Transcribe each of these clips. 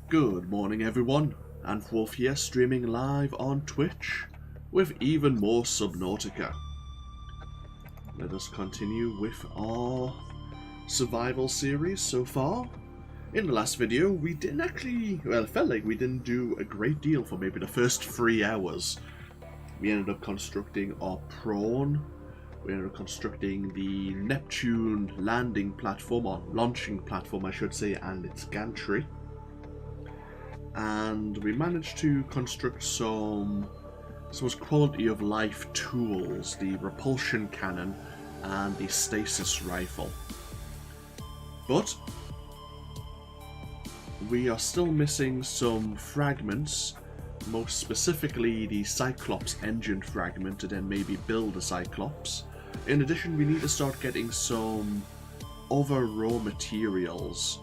Good morning everyone, AnthWolf here, streaming live on Twitch with even more Subnautica. Let us continue with our survival series so far. In the last video we didn't actually, well, it felt like we didn't do a great deal for maybe the first 3 hours. We ended up constructing our prawn, we ended up constructing the Neptune landing platform, or launching platform I should say, and its gantry. And we managed to construct some quality of life tools, the repulsion cannon and the stasis rifle. But we are still missing some fragments, most specifically the Cyclops engine fragment to then maybe build a Cyclops. In addition, we need to start getting some other raw materials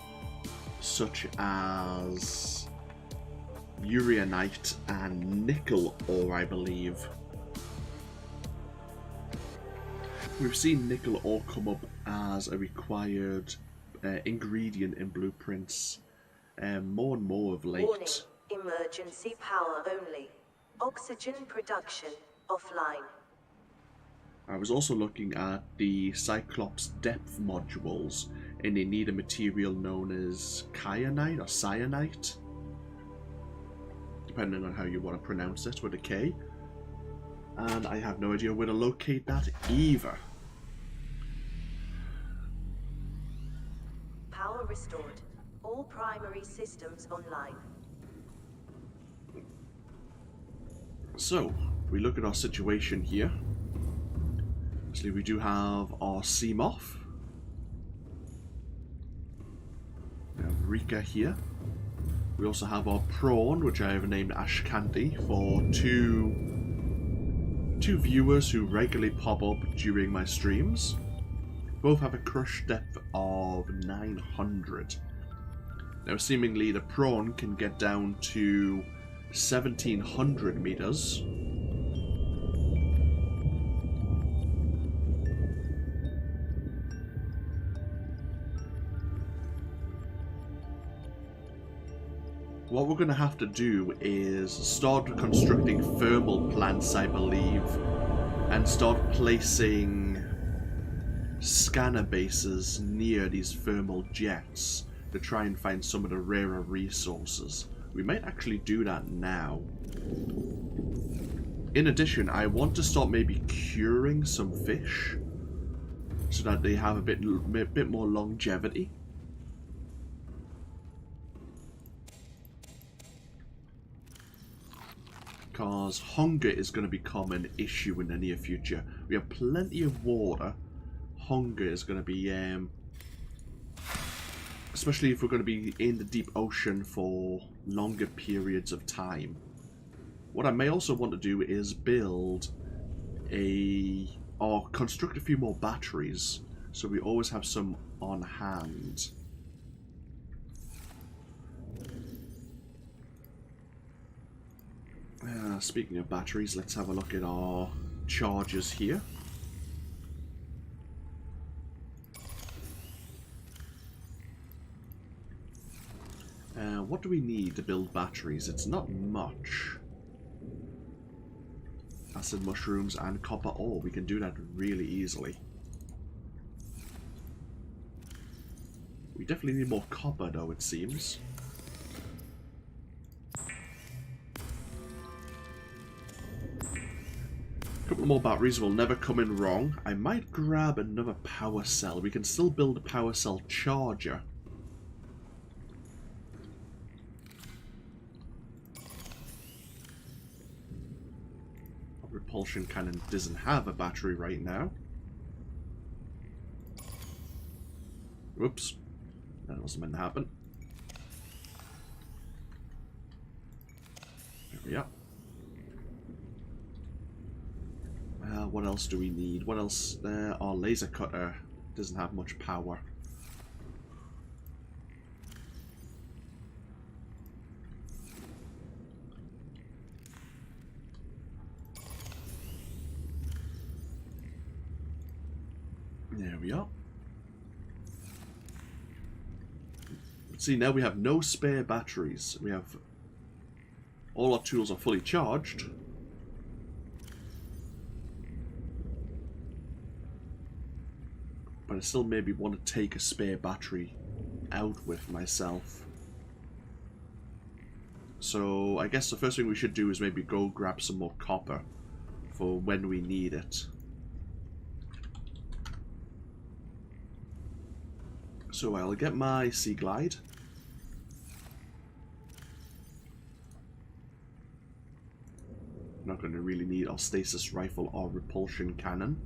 such as uraninite and nickel ore, I believe. We've seen nickel ore come up as a required ingredient in blueprints more and more of late. Warning, emergency power only. Oxygen production offline. I was also looking at the Cyclops depth modules, and they need a material known as kyanite or cyanite, depending on how you want to pronounce it, with a K. And I have no idea where to locate that either. Power restored. All primary systems online. So, if we look at our situation here, obviously we do have our Seamoth. We have Rika here. We also have our prawn, which I have named Ashkanti, for two viewers who regularly pop up during my streams. Both have a crush depth of 900. Now, seemingly the prawn can get down to 1700 meters. What we're going to have to do is start constructing thermal plants, I believe, and start placing scanner bases near these thermal jets to try and find some of the rarer resources. We might actually do that now. In addition, I want to start maybe curing some fish so that they have a bit more longevity. Because hunger is going to become an issue in the near future. We have plenty of water. Hunger is going to be, especially if we're going to be in the deep ocean for longer periods of time. What I may also want to do is build or construct a few more batteries, so we always have some on hand. Speaking of batteries, let's have a look at our chargers here. What do we need to build batteries? It's not much. Acid mushrooms and copper ore. We can do that really easily. We definitely need more copper though, it seems. A couple more batteries will never come in wrong. I might grab another power cell. We can still build a power cell charger. Our repulsion cannon doesn't have a battery right now. Whoops. That wasn't meant to happen. There we are. What else do we need? What else? Our laser cutter doesn't have much power. There we are. See, now we have no spare batteries. We have... all our tools are fully charged. But I still maybe want to take a spare battery out with myself. So I guess the first thing we should do is maybe go grab some more copper for when we need it. So I'll get my Sea Glide. Not going to really need our Stasis rifle or repulsion cannon.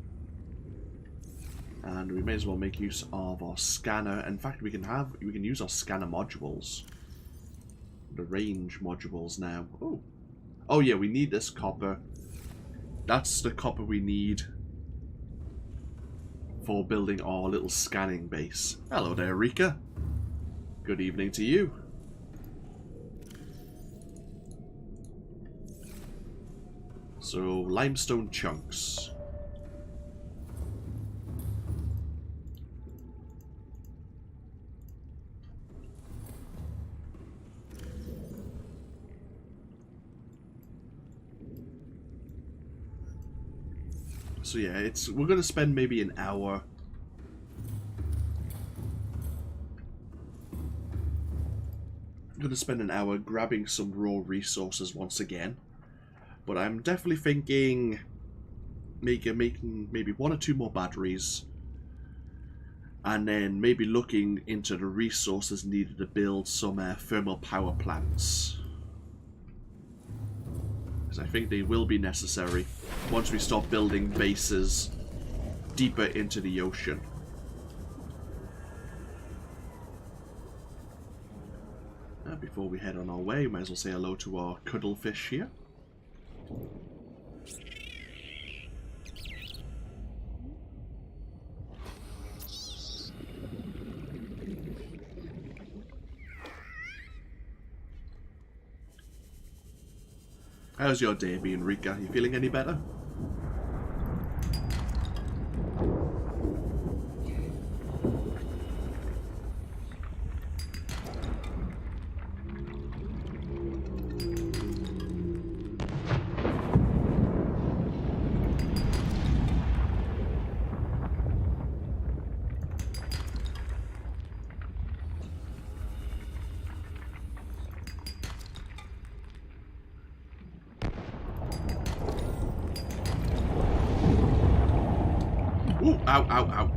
And we may as well make use of our scanner. In fact, we can use our scanner modules. The range modules now. Oh yeah, we need this copper. That's the copper we need for building our little scanning base. Hello there, Rika. Good evening to you. So, limestone chunks. So yeah, we're gonna spend maybe an hour. I'm gonna spend an hour grabbing some raw resources once again. But I'm definitely thinking making maybe 1 or 2 more batteries. And then maybe looking into the resources needed to build some thermal power plants. Because I think they will be necessary once we start building bases deeper into the ocean. Before we head on our way, we might as well say hello to our cuttlefish here. How's your day been, Rika? You feeling any better? Ooh, ow, ow, ow.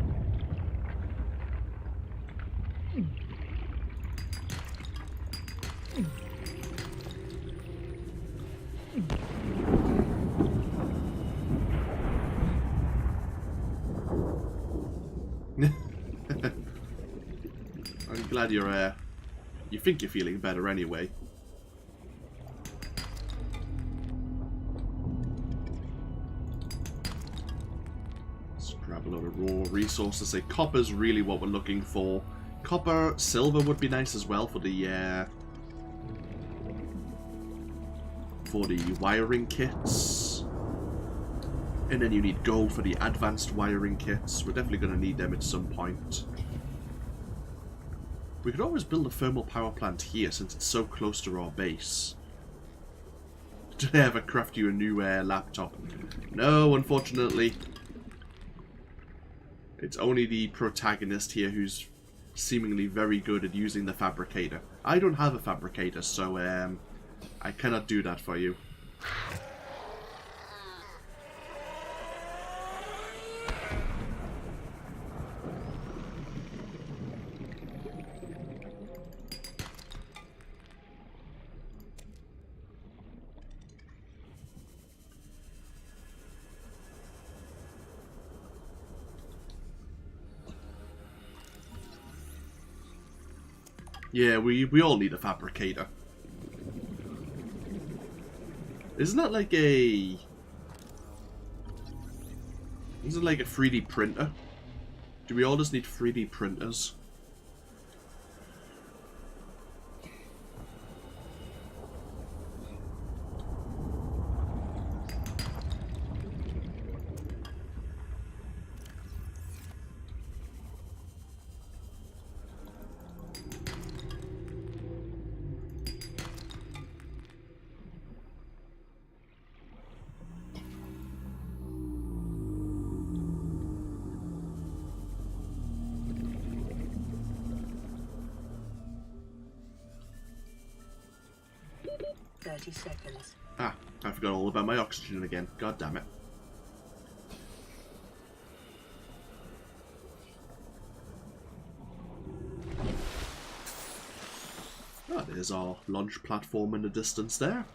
I'm glad you're, you think you're feeling better anyway. Grab a load of raw resources. Say copper's really what we're looking for. Copper, silver would be nice as well for the wiring kits. And then you need gold for the advanced wiring kits. We're definitely going to need them at some point. We could always build a thermal power plant here since it's so close to our base. Did I ever craft you a new laptop? No, unfortunately. It's only the protagonist here who's seemingly very good at using the fabricator. I don't have a fabricator, so I cannot do that for you. Yeah, we all need a fabricator. Isn't that like a... Isn't it like a 3D printer? Do we all just need 3D printers? 30 seconds. Ah, I forgot all about my oxygen again. God damn it. Oh, there's our launch platform in the distance there.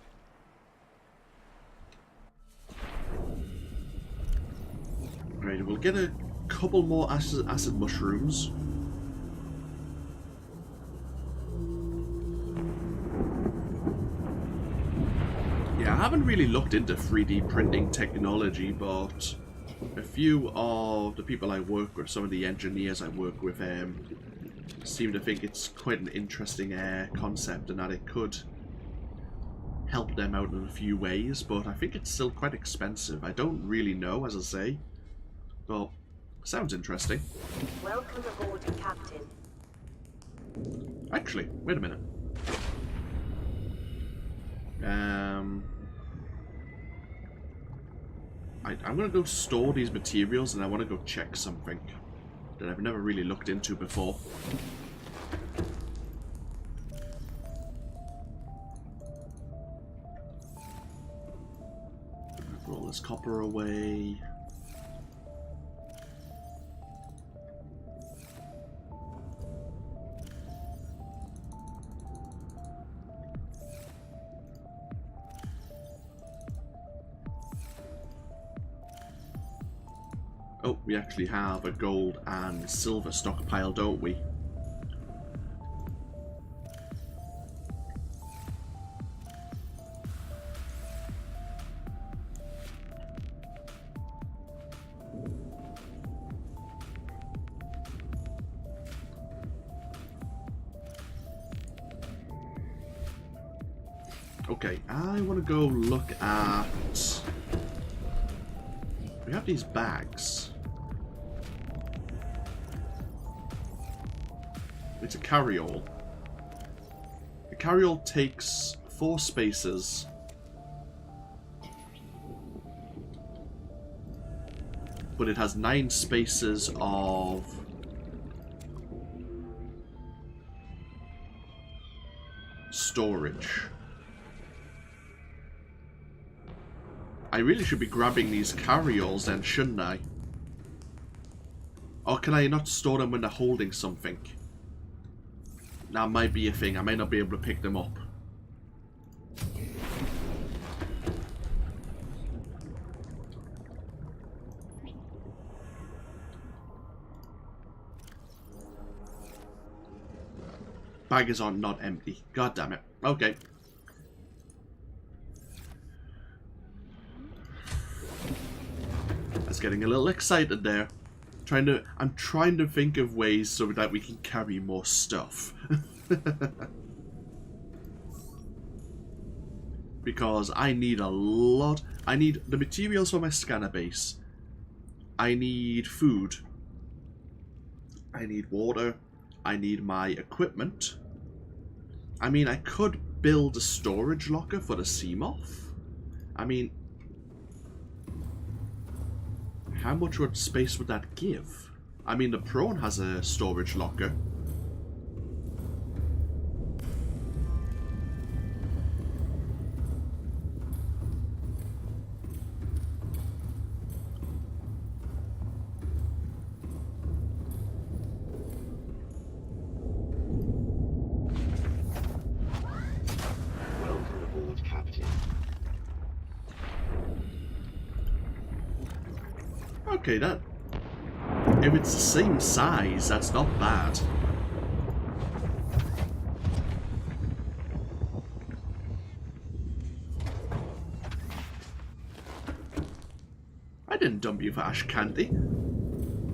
Right, we'll get a couple more acid mushrooms. Yeah, I haven't really looked into 3D printing technology, but a few of the people I work with, some of the engineers I work with, seem to think it's quite an interesting concept and that it could help them out in a few ways, but I think it's still quite expensive. I don't really know, as I say. Well, sounds interesting. Welcome aboard, Captain. Actually, wait a minute. I'm gonna go store these materials and I want to go check something that I've never really looked into before. Roll this copper away. Oh, we actually have a gold and silver stockpile, don't we? Okay, I want to go look at... We have these bags. It's a carry-all. The carry-all takes 4 spaces. But it has 9 spaces of... storage. I really should be grabbing these carry-alls then, shouldn't I? Or can I not store them when they're holding something? That might be a thing. I might not be able to pick them up. Bag is on, not empty. God damn it. Okay. I was getting a little excited there. I'm trying to think of ways so that we can carry more stuff. Because I need a lot. I need the materials for my scanner base. I need food. I need water. I need my equipment. I mean, I could build a storage locker for the Seamoth. I mean, how much space would that give? I mean, the prawn has a storage locker. Welcome aboard, Captain. Okay, that... If it's the same size, that's not bad. I didn't dump you for ash candy.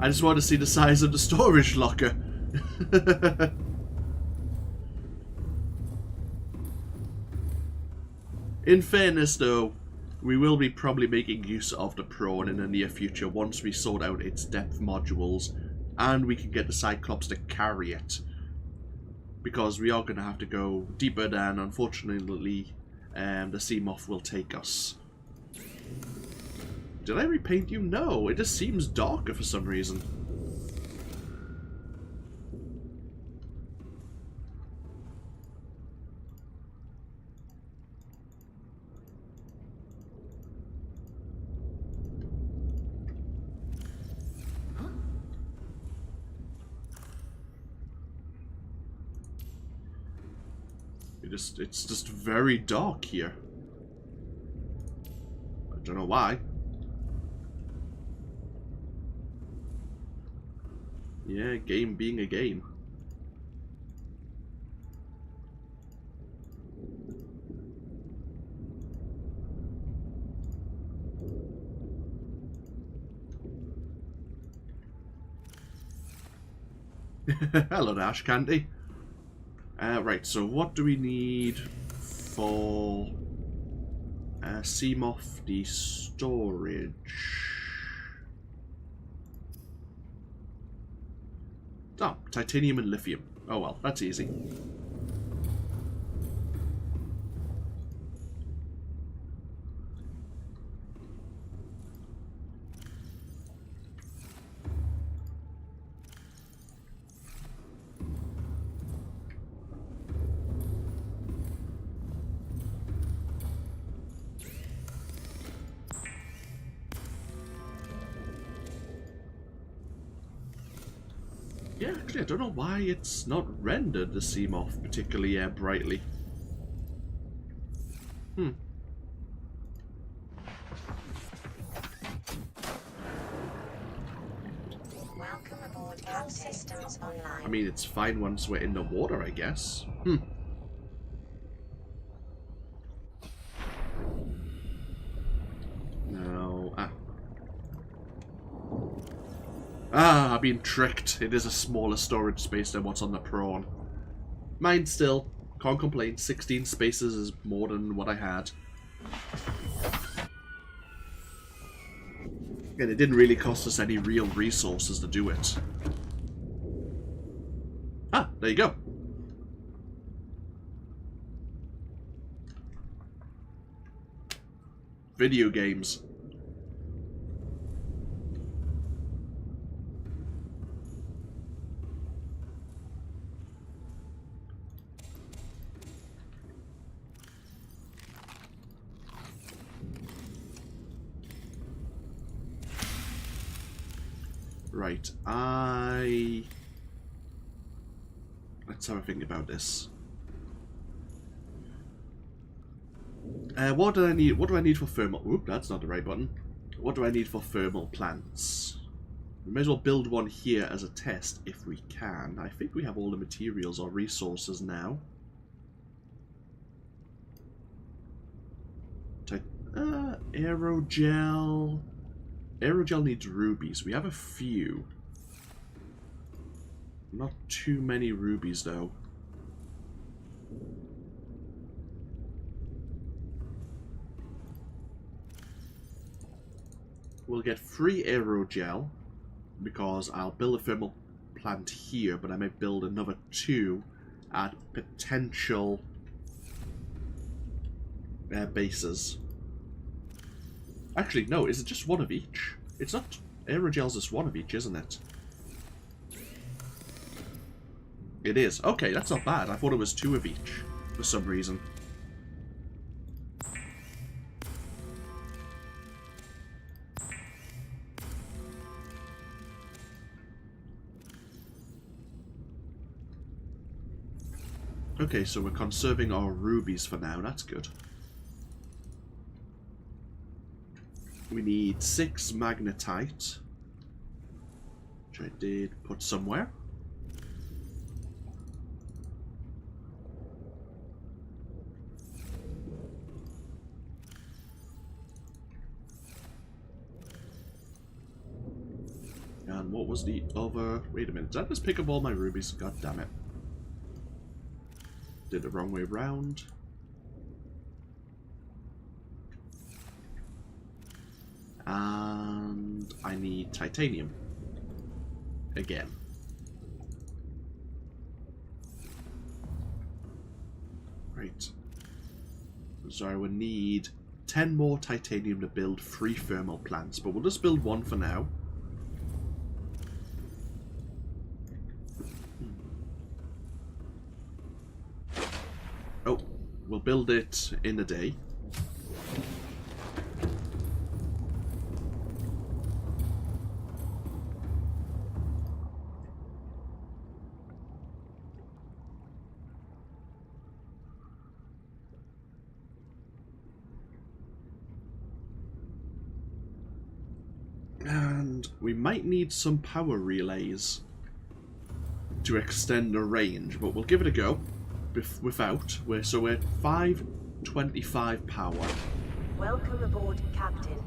I just want to see the size of the storage locker. In fairness, though, we will be probably making use of the prawn in the near future once we sort out its depth modules and we can get the Cyclops to carry it. Because we are going to have to go deeper than, unfortunately, the Seamoth will take us. Did I repaint you? No, it just seems darker for some reason. It's just very dark here. I don't know why. Yeah, game being a game. Hello, Ash Candy. Right, so what do we need for Seamoth the storage? Oh, titanium and lithium. Oh well, that's easy. Yeah, actually, I don't know why it's not rendered the Seamoth particularly brightly. Welcome aboard CAD Systems Online. I mean, it's fine once we're in the water, I guess. No. I've been tricked. It is a smaller storage space than what's on the prawn. Mine still. Can't complain. 16 spaces is more than what I had. And it didn't really cost us any real resources to do it. Ah, there you go. Video games. Right, let's have a think about this. What do I need? What do I need for thermal? Oop, that's not the right button. What do I need for thermal plants? We may as well build one here as a test if we can. I think we have all the materials or resources now. Aerogel. Aerogel needs rubies. We have a few. Not too many rubies, though. We'll get free aerogel because I'll build a thermal plant here, but I may build another 2 at potential bases. Actually, no, is it just one of each? It's not. Aerogel's just one of each, isn't it? It is. Okay, that's not bad. I thought it was 2 of each for some reason. Okay, so we're conserving our rubies for now. That's good. We need 6 magnetite, which I did put somewhere. And what was the other... Wait a minute, did I just pick up all my rubies? God damn it. Did the wrong way round. And I need titanium. Again. Right. So I would need 10 more titanium to build 3 thermal plants, but we'll just build 1 for now. Oh, we'll build it in a day. We might need some power relays to extend the range, but we'll give it a go. Without. So we're at 525 power. Welcome aboard, Captain.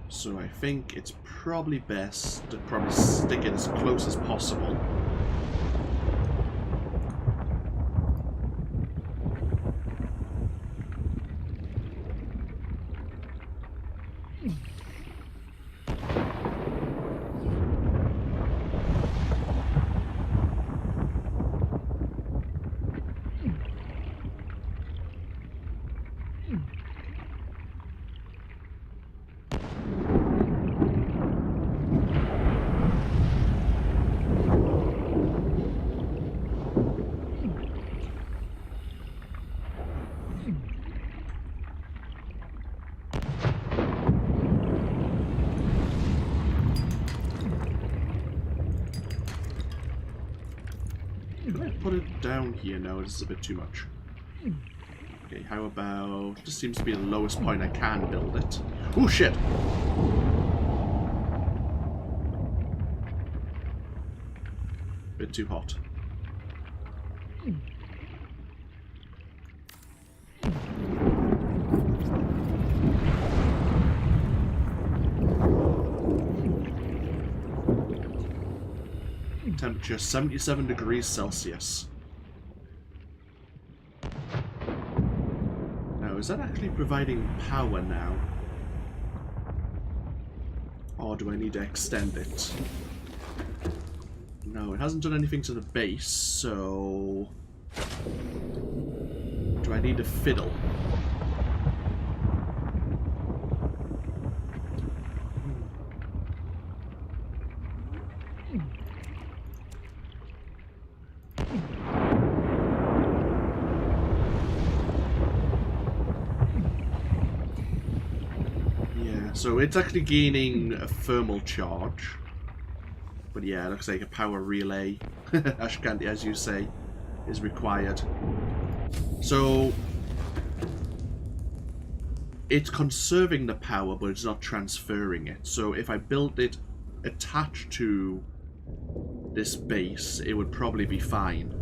So I think it's probably best to probably stick it as close as possible. Put it down here now, this is a bit too much. Okay, how about... This seems to be the lowest point I can build it. Oh shit! Bit too hot. Temperature 77 degrees Celsius. Now, is that actually providing power now? Or do I need to extend it? No, it hasn't done anything to the base, so... Do I need to fiddle? So it's actually gaining a thermal charge. But yeah, it looks like a power relay, as you say, is required. So it's conserving the power, but it's not transferring it. So if I built it attached to this base, it would probably be fine.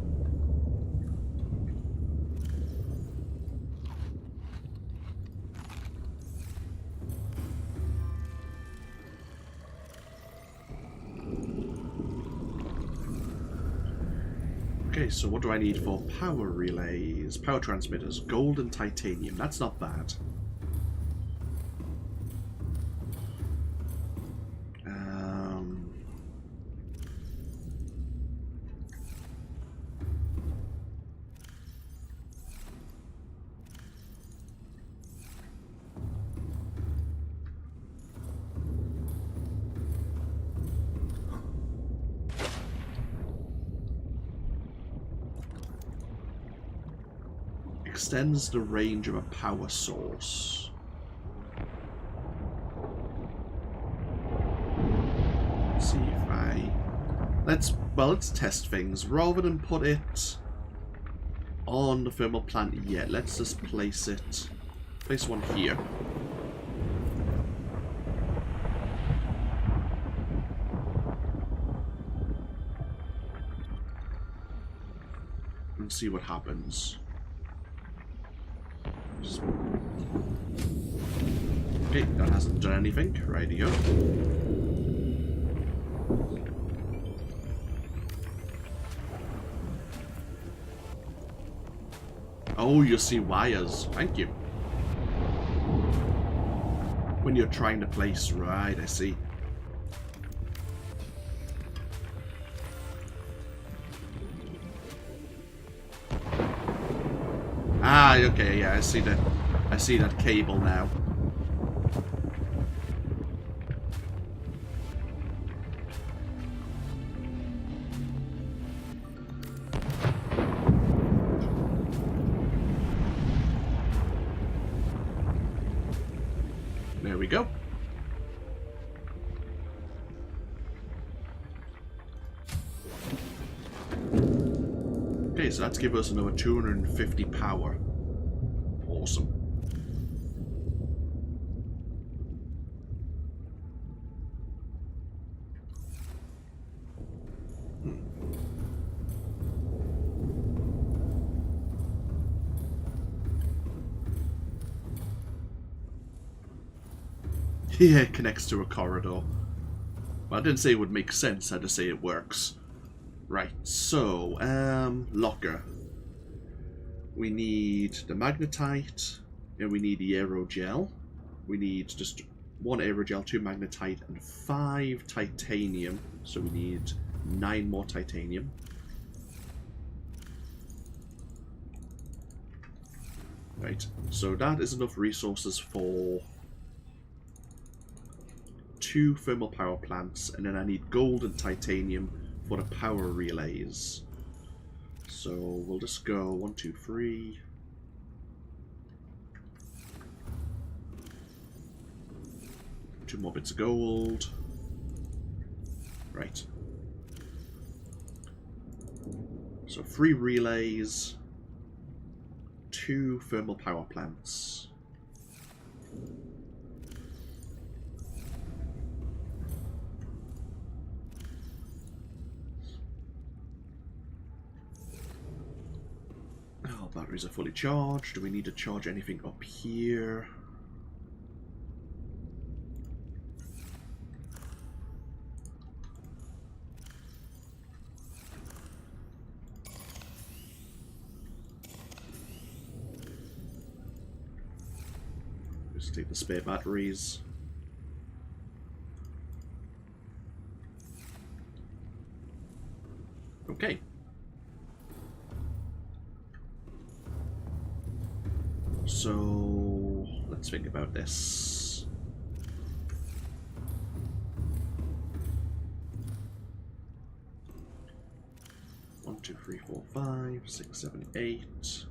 Okay, so what do I need for power relays? Power transmitters, gold and titanium. That's not bad. Extends the range of a power source. Let's see if I... Let's test things. Rather than put it on the thermal plant yet, let's just place it... Place one here. And see what happens. Okay, that hasn't done anything. Rightio. Oh, you see wires. Thank you. When you're trying to place... Right, I see. Ah, okay, yeah, I see that cable now. There we go. Okay, so that's give us another 250 power. Awesome. Yeah, it connects to a corridor. Well, I didn't say it would make sense, I just say it works. Right, so, locker. We need the magnetite, and we need the aerogel. We need just 1 aerogel, 2 magnetite, and 5 titanium. So we need 9 more titanium. Right, so that is enough resources for 2 thermal power plants, and then I need gold and titanium for the power relays. So we'll just go 1, 2, 3. Two more bits of gold. Right. So 3 relays, 2 thermal power plants. Oh, batteries are fully charged. Do we need to charge anything up here? Just take the spare batteries. Okay. So let's think about this. One, two, three, four, 5, 6, 7, 8.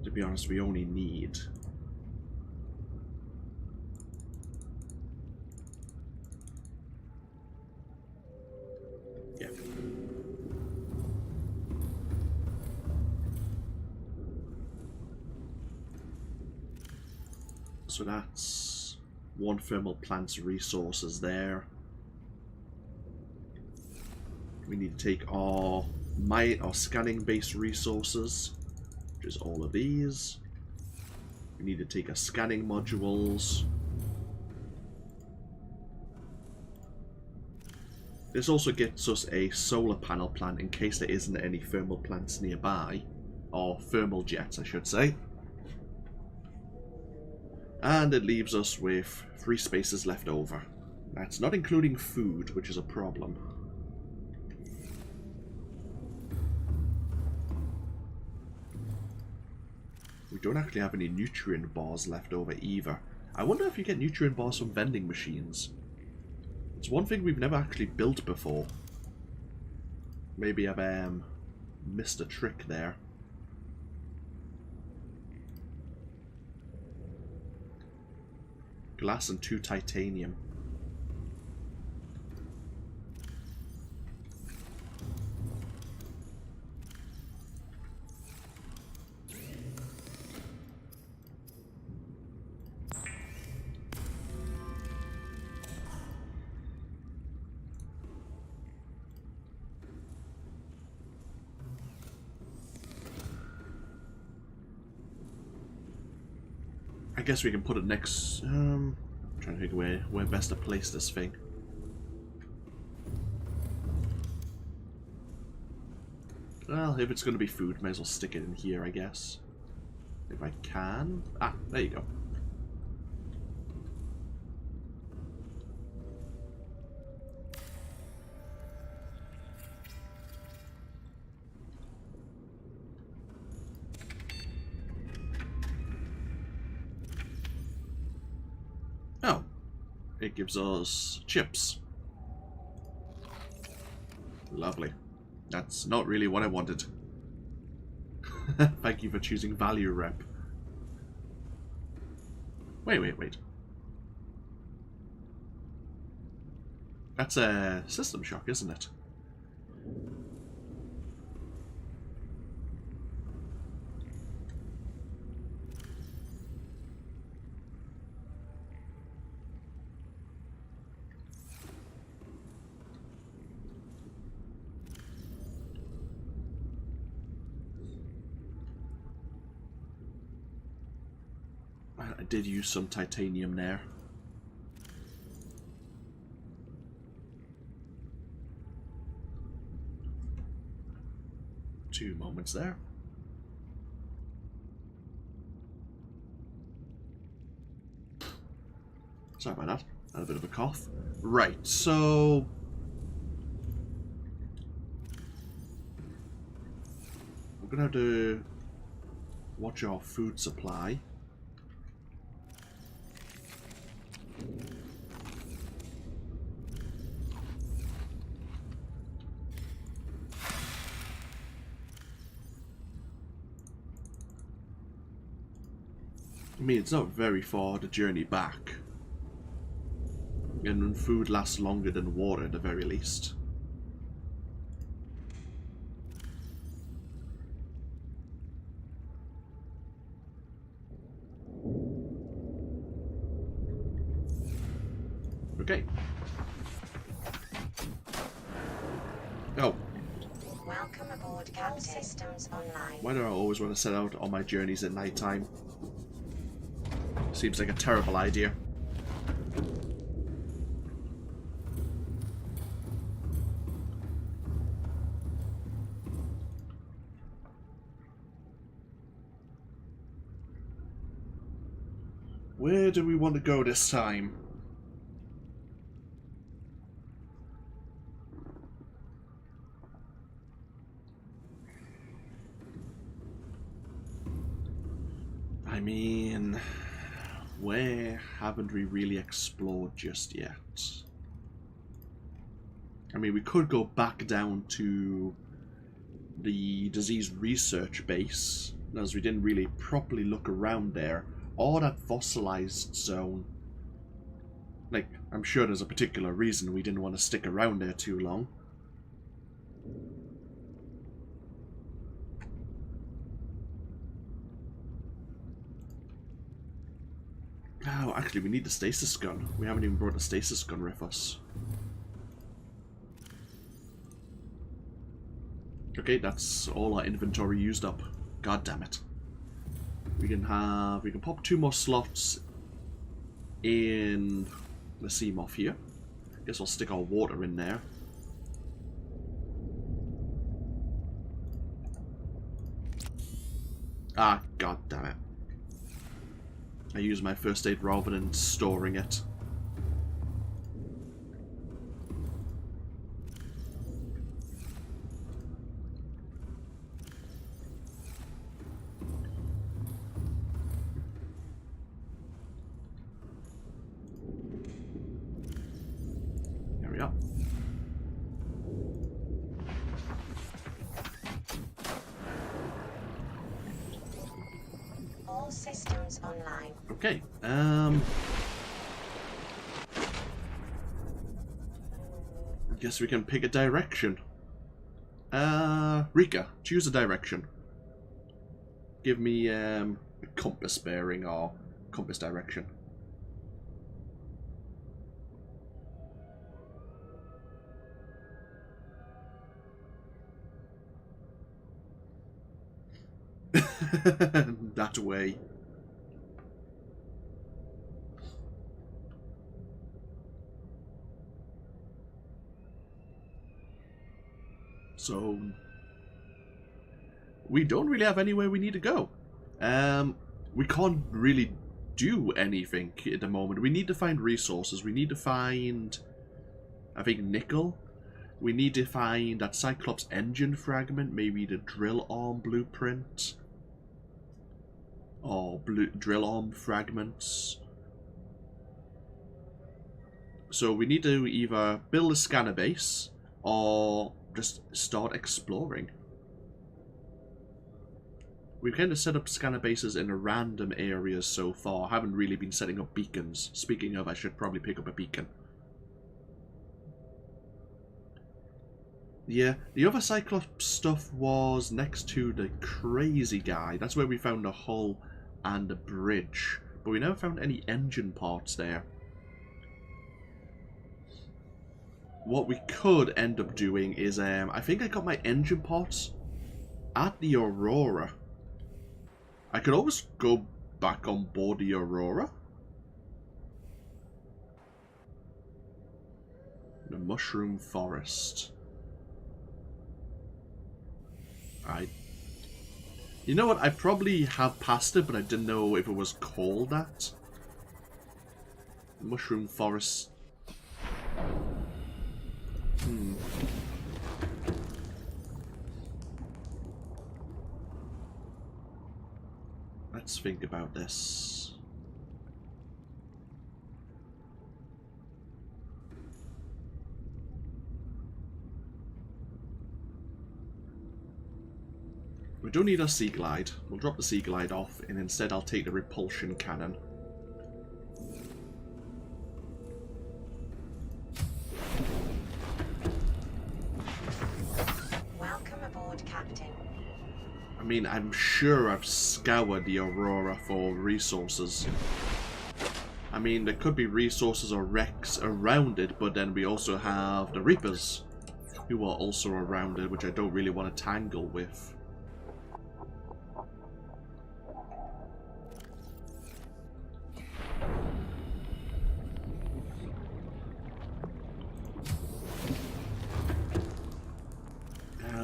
To be honest, we only need so that's 1 thermal plant's resources there. We need to take our scanning based resources, which is all of these. We need to take our scanning modules. This also gets us a solar panel plant in case there isn't any thermal plants nearby, or thermal jets I should say. And it leaves us with 3 spaces left over. That's not including food, which is a problem. We don't actually have any nutrient bars left over either. I wonder if you get nutrient bars from vending machines. It's one thing we've never actually built before. Maybe I've missed a trick there. Glass and 2 titanium. I guess we can put it next. I'm trying to think where best to place this thing. Well, if it's going to be food, may as well stick it in here, I guess. If I can. Ah, there you go. Oh, it gives us chips. Lovely. That's not really what I wanted. Thank you for choosing value rep. Wait. That's a system shock, isn't it? I did use some titanium there. Two moments there. Sorry about that. Had a bit of a cough. Right, so we're gonna have to watch our food supply. I mean, it's not very far to journey back. And food lasts longer than water at the very least. Okay. Oh. Welcome aboard Cap Systems Online. Why do I always want to set out on my journeys at night time? Seems like a terrible idea. Where do we want to go this time? I mean, where haven't we really explored just yet? I mean, we could go back down to the disease research base, as we didn't really properly look around there, or that Fossilised Zone. Like, I'm sure there's a particular reason we didn't want to stick around there too long. Oh, actually, we need the stasis gun. We haven't even brought the stasis gun with us. Okay, that's all our inventory used up. God damn it. We can pop 2 more slots in the Seamoth here. Guess I'll stick our water in there. Ah, god damn it. I use my first aid rather than storing it. There we are. All systems online. Okay, guess we can pick a direction. Rika, choose a direction. Give me a compass bearing or compass direction. That way. So we don't really have anywhere we need to go. We can't really do anything at the moment. We need to find resources. We need to find, I think, nickel. We need to find that Cyclops engine fragment, maybe the drill arm blueprint. Or drill arm fragments. So we need to either build a scanner base or just start exploring. We've kind of set up scanner bases in random areas so far. Haven't really been setting up beacons. Speaking of, I should probably pick up a beacon. Yeah, the other Cyclops stuff was next to the crazy guy. That's where we found the hull and the bridge. But we never found any engine parts there. What we could end up doing is, I think I got my engine parts at the Aurora. I could always go back on board the Aurora. The Mushroom Forest. You know what? I probably have passed it, but I didn't know if it was called that. Mushroom Forest. Let's think about this. We don't need our Sea Glide. We'll drop the Sea Glide off, and instead I'll take the repulsion cannon. Welcome aboard, Captain. I mean, I'm sure I've scoured the Aurora for resources. I mean, there could be resources or wrecks around it, but then we also have the Reapers, who are also around it, which I don't really want to tangle with.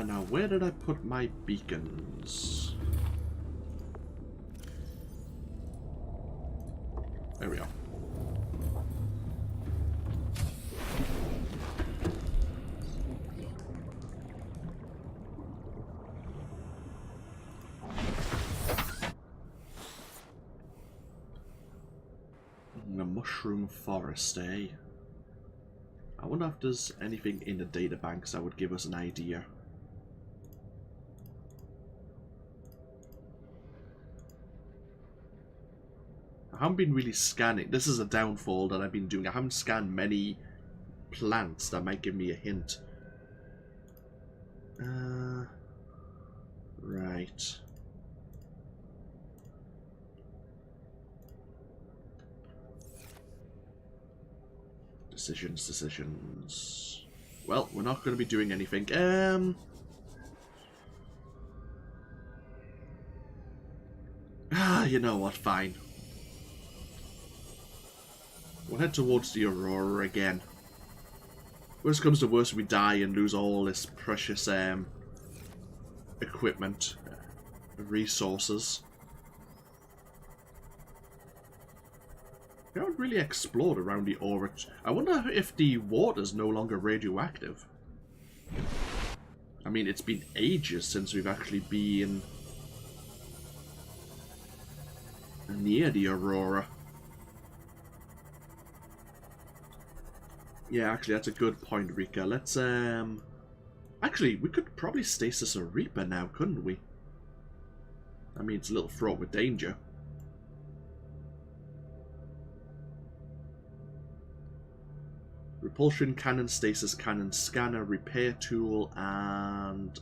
Now, where did I put my beacons? There we are. The Mushroom Forest, eh? I wonder if there's anything in the databanks that would give us an idea. I haven't been really scanning. This is a downfall that I've been doing. I haven't scanned many plants that might give me a hint. Right. Decisions. Well, we're not going to be doing anything. You know what? Fine. We'll head towards the Aurora again. Worst comes to worst, we die and lose all this precious equipment, resources. We haven't really explored around the Aurora. I wonder if the water's no longer radioactive. I mean, it's been ages since we've actually been near the Aurora. Yeah, actually, that's a good point, Rika. Let's, actually, we could probably stasis a Reaper now, couldn't we? I mean, it's a little fraught with danger. Repulsion cannon, stasis cannon, scanner, repair tool, and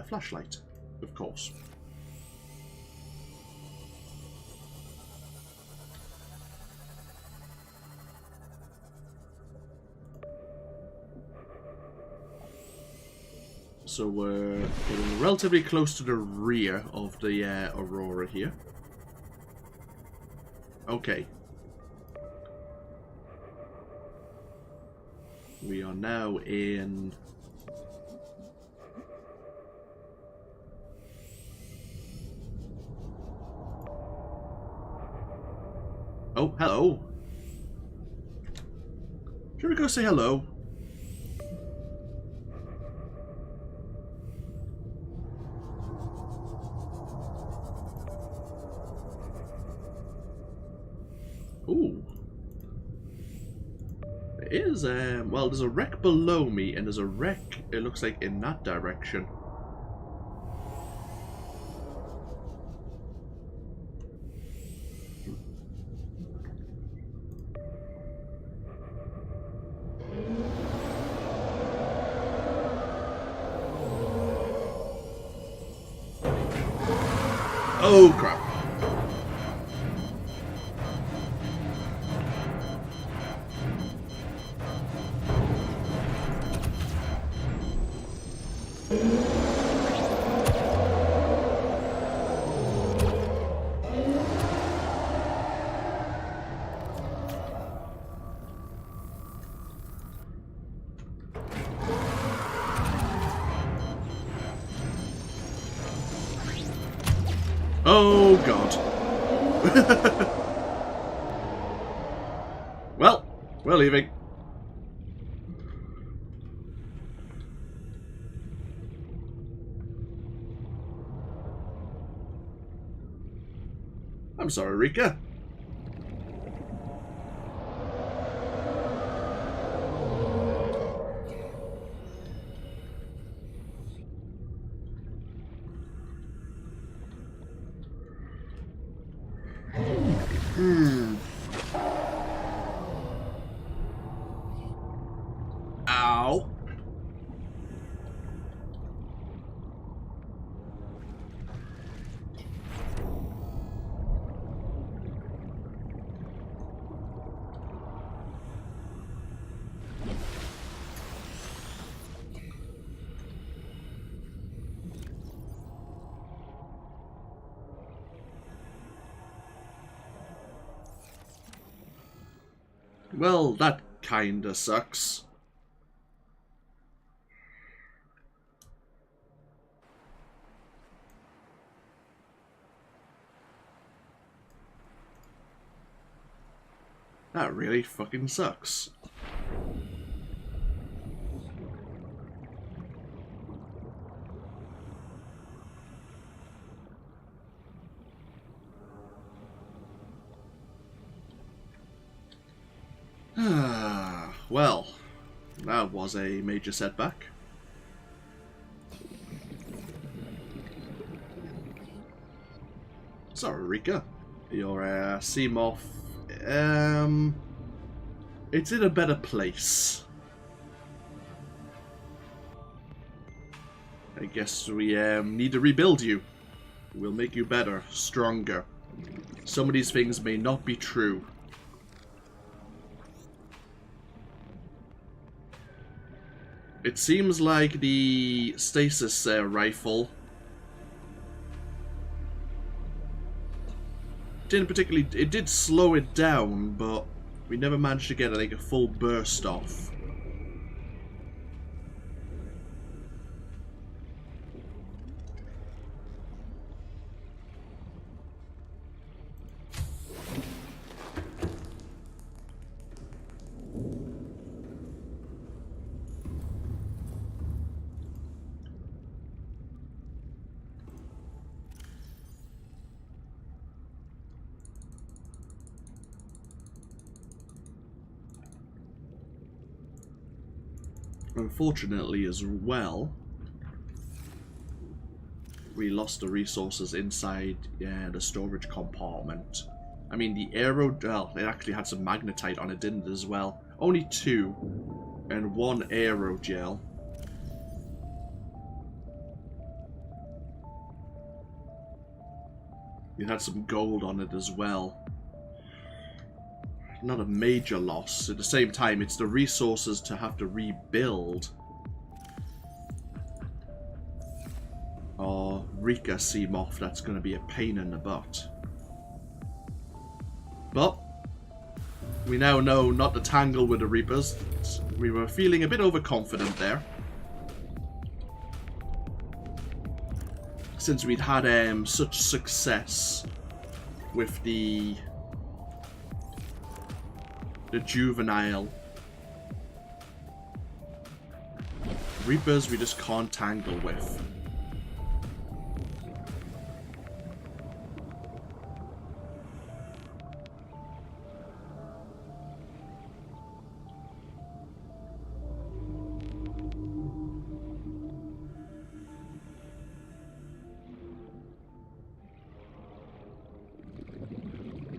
flashlight, of course. So we're getting relatively close to the rear of the Aurora here. Okay. We are now in... Oh, hello. Should we go say hello? Ooh. There is, well, there's a wreck below me, and there's a wreck, it looks like, in that direction. Oh, crap. Oh, God. Well, we're leaving. I'm sorry, Rika. Ow. Well, that kinda sucks. That really fucking sucks. Well, that was a major setback. Sorry, Rika. Your Seamoth, it's in a better place. I guess we need to rebuild you. We'll make you better, stronger. Some of these things may not be true. It seems like the Stasis rifle didn't particularly... It did slow it down, but we never managed to get like a full burst off. Unfortunately as well, we lost the resources inside the storage compartment. I mean, the aero... Well, it actually had some magnetite on it, didn't it, as well? Only 2. And 1 aerogel. It had some gold on it as well. Not a major loss. At the same time, it's the resources to have to rebuild our Rika Seamoth that's going to be a pain in the butt. But we now know not to tangle with the Reapers. We were feeling a bit overconfident there, since we'd had such success with the juvenile Reapers. We just can't tangle with.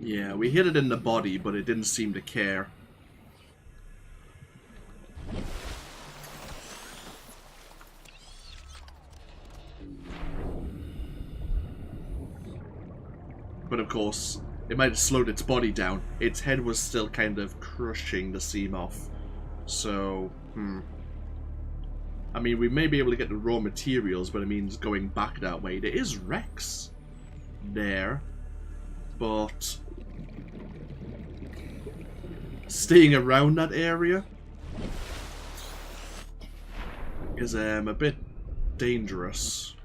Yeah, we hit it in the body, but it didn't seem to care. But of course, it might have slowed its body down. Its head was still kind of crushing the Seamoth. So, I mean, we may be able to get the raw materials, but it means going back that way. There is Rex there, but staying around that area is a bit dangerous.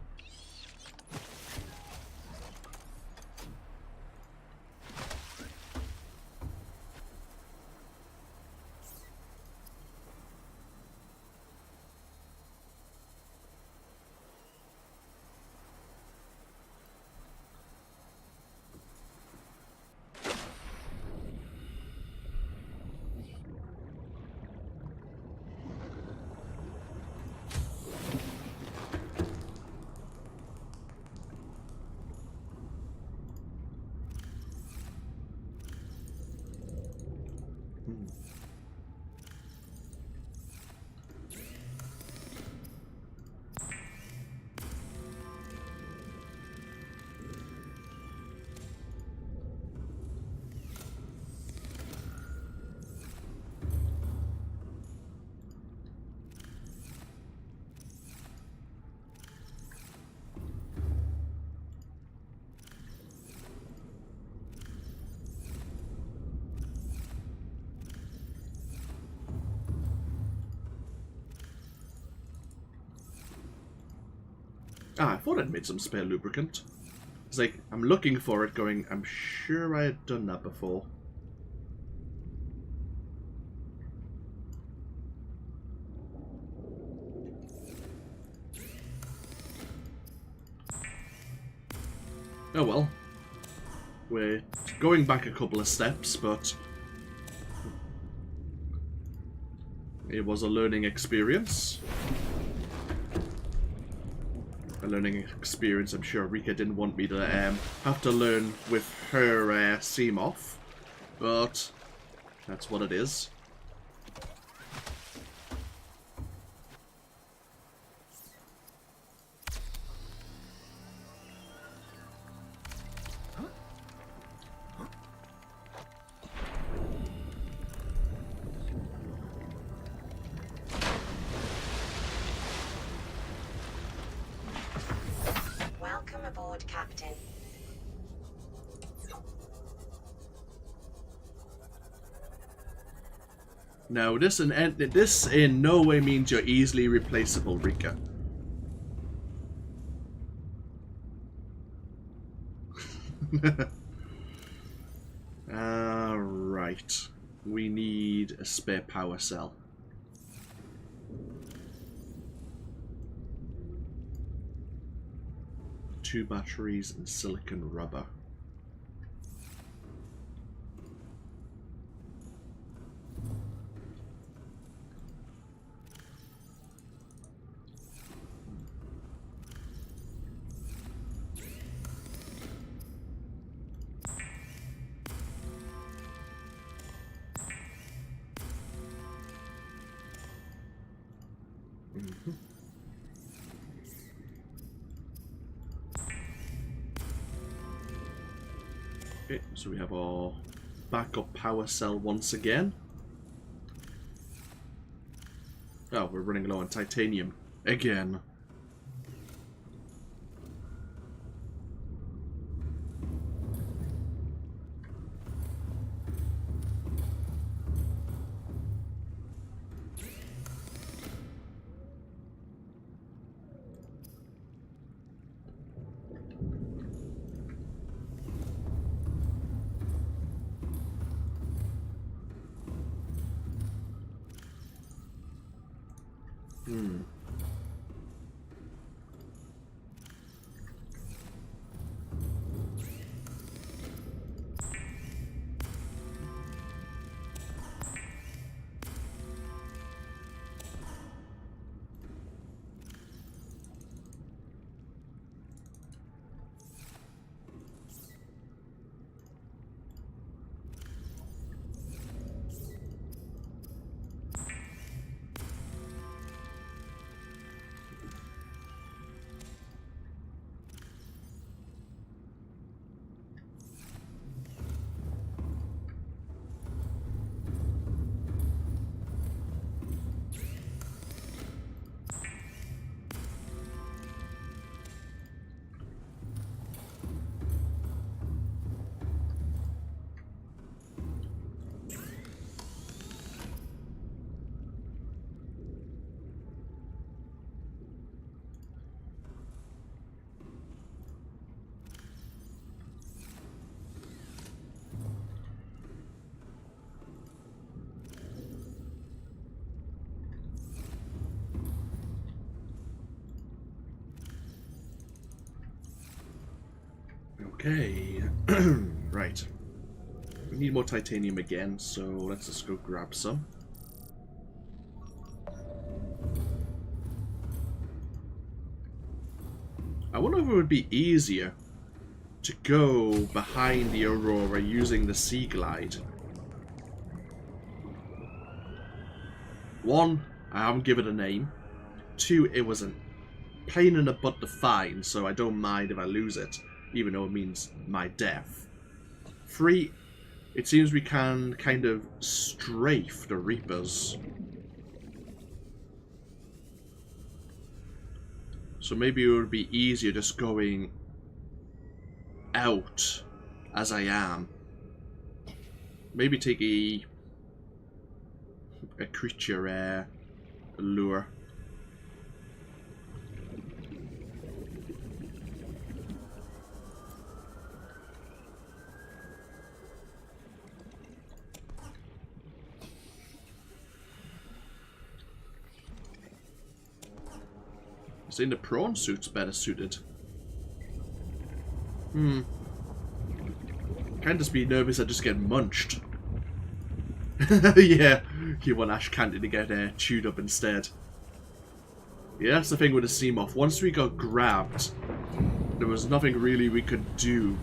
Ah, I thought I'd made some spare lubricant. It's like, I'm looking for it going, I'm sure I had done that before. Oh well. We're going back a couple of steps, but it was a learning experience. A learning experience I'm sure Rika didn't want me to have to learn with her Seamoth, but that's what it is. Welcome aboard, Captain. No, this in no way means you're easily replaceable, Rika. Right. We need a spare power cell. Two batteries and silicon rubber. Okay, so we have our backup power cell once again. Oh, we're running low on titanium again. Okay, right. We need more titanium again, so let's just go grab some. I wonder if it would be easier to go behind the Aurora using the Sea Glide. One, I haven't given it a name. Two, it was a pain in the butt to find, so I don't mind if I lose it, even though it means my death. Three, it seems we can kind of strafe the Reapers. So maybe it would be easier just going out as I am. Maybe take a creature lure. I think the prawn suit's better suited. Can't just be nervous I just get munched. Yeah, you want Ash Candy to get chewed up instead. Yeah, that's the thing with the Seamoth. Once we got grabbed, there was nothing really we could do.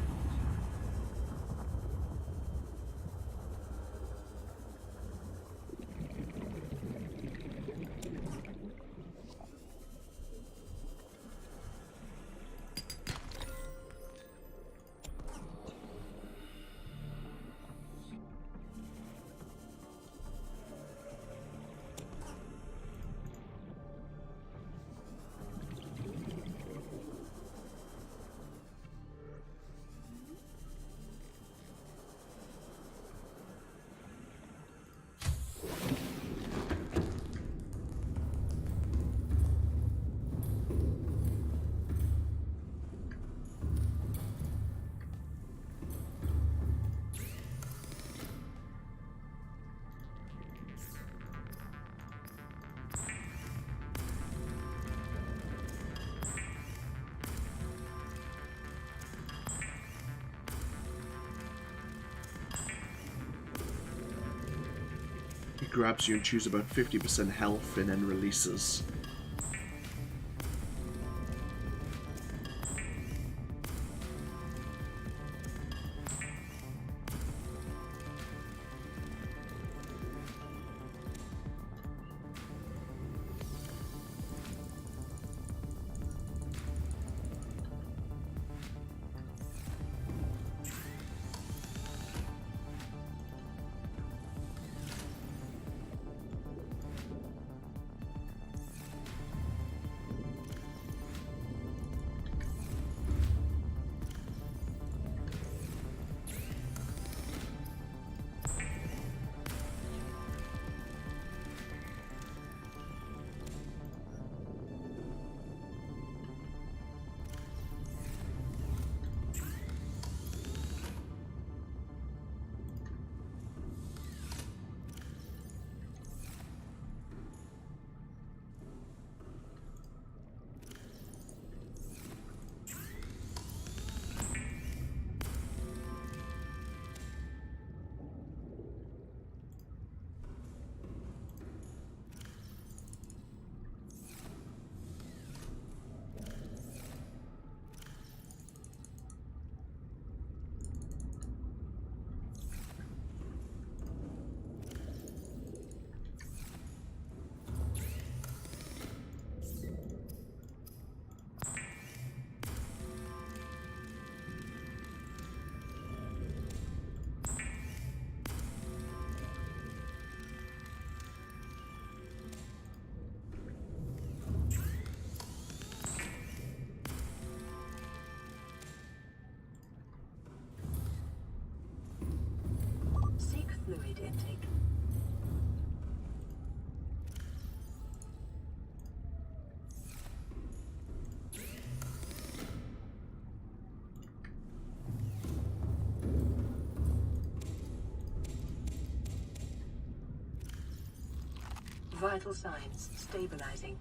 He grabs you and chews about 50% health and then releases. Fluid intake. Vital signs stabilizing.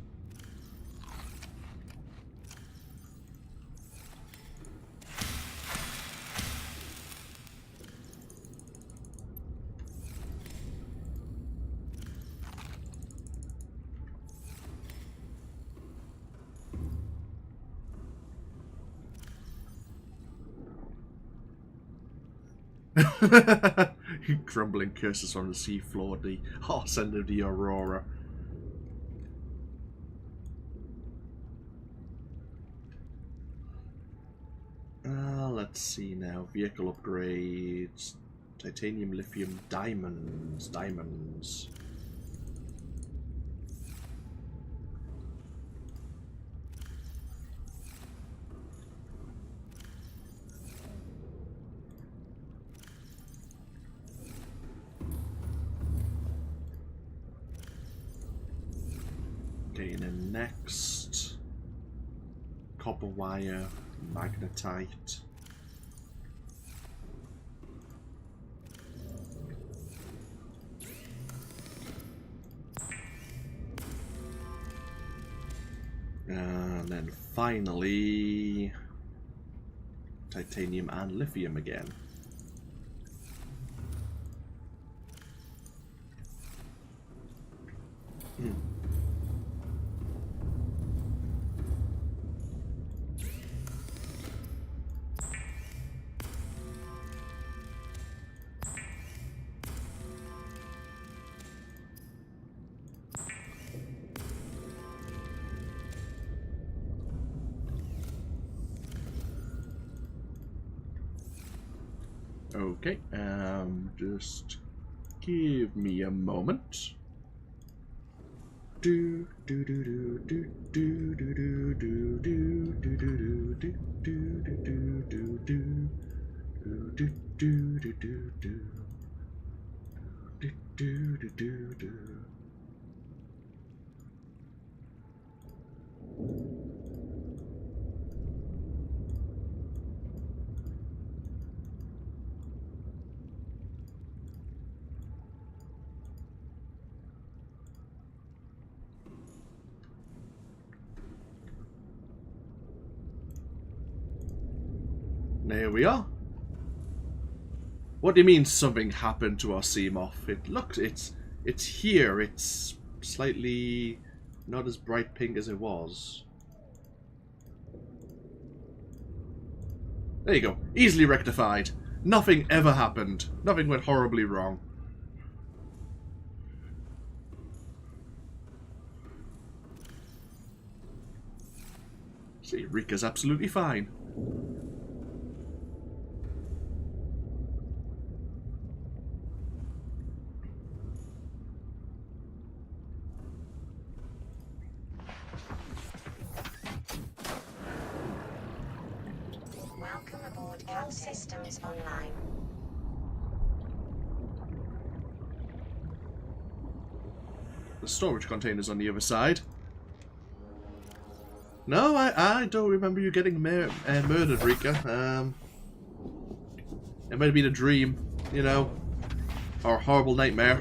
Crumbling curses from the seafloor, the arse end of the Aurora. Let's see now. Vehicle upgrades. Titanium, lithium, diamonds. Diamonds. Okay, and then next, copper wire, magnetite. And then finally, titanium and lithium again. Okay, just give me a moment. Do do do do do do do do do do do do do do do do do do do do. There we are. What do you mean something happened to our Seamoth? It's here. It's slightly not as bright pink as it was. There you go. Easily rectified. Nothing ever happened. Nothing went horribly wrong. See, Rika's absolutely fine. Welcome aboard. All systems online. The storage container's on the other side. No, I don't remember you getting murdered, Rika. It might have been a dream, you know, or a horrible nightmare.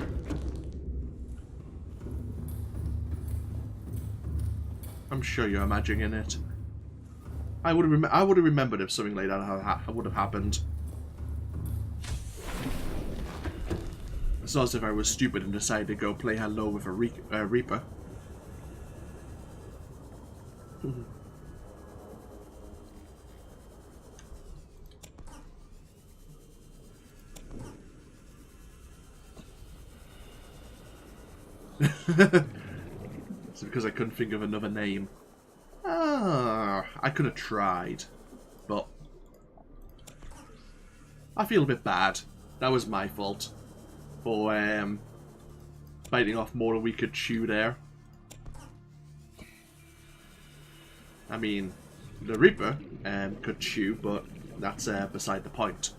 I'm sure you're imagining it. I would have remembered if something like that would have happened. It's not as if I was stupid and decided to go play hello with a Reaper. It's because I couldn't think of another name. Ah, I could have tried, but I feel a bit bad. That was my fault for biting off more than we could chew there. I mean, the Reaper could chew, but that's beside the point.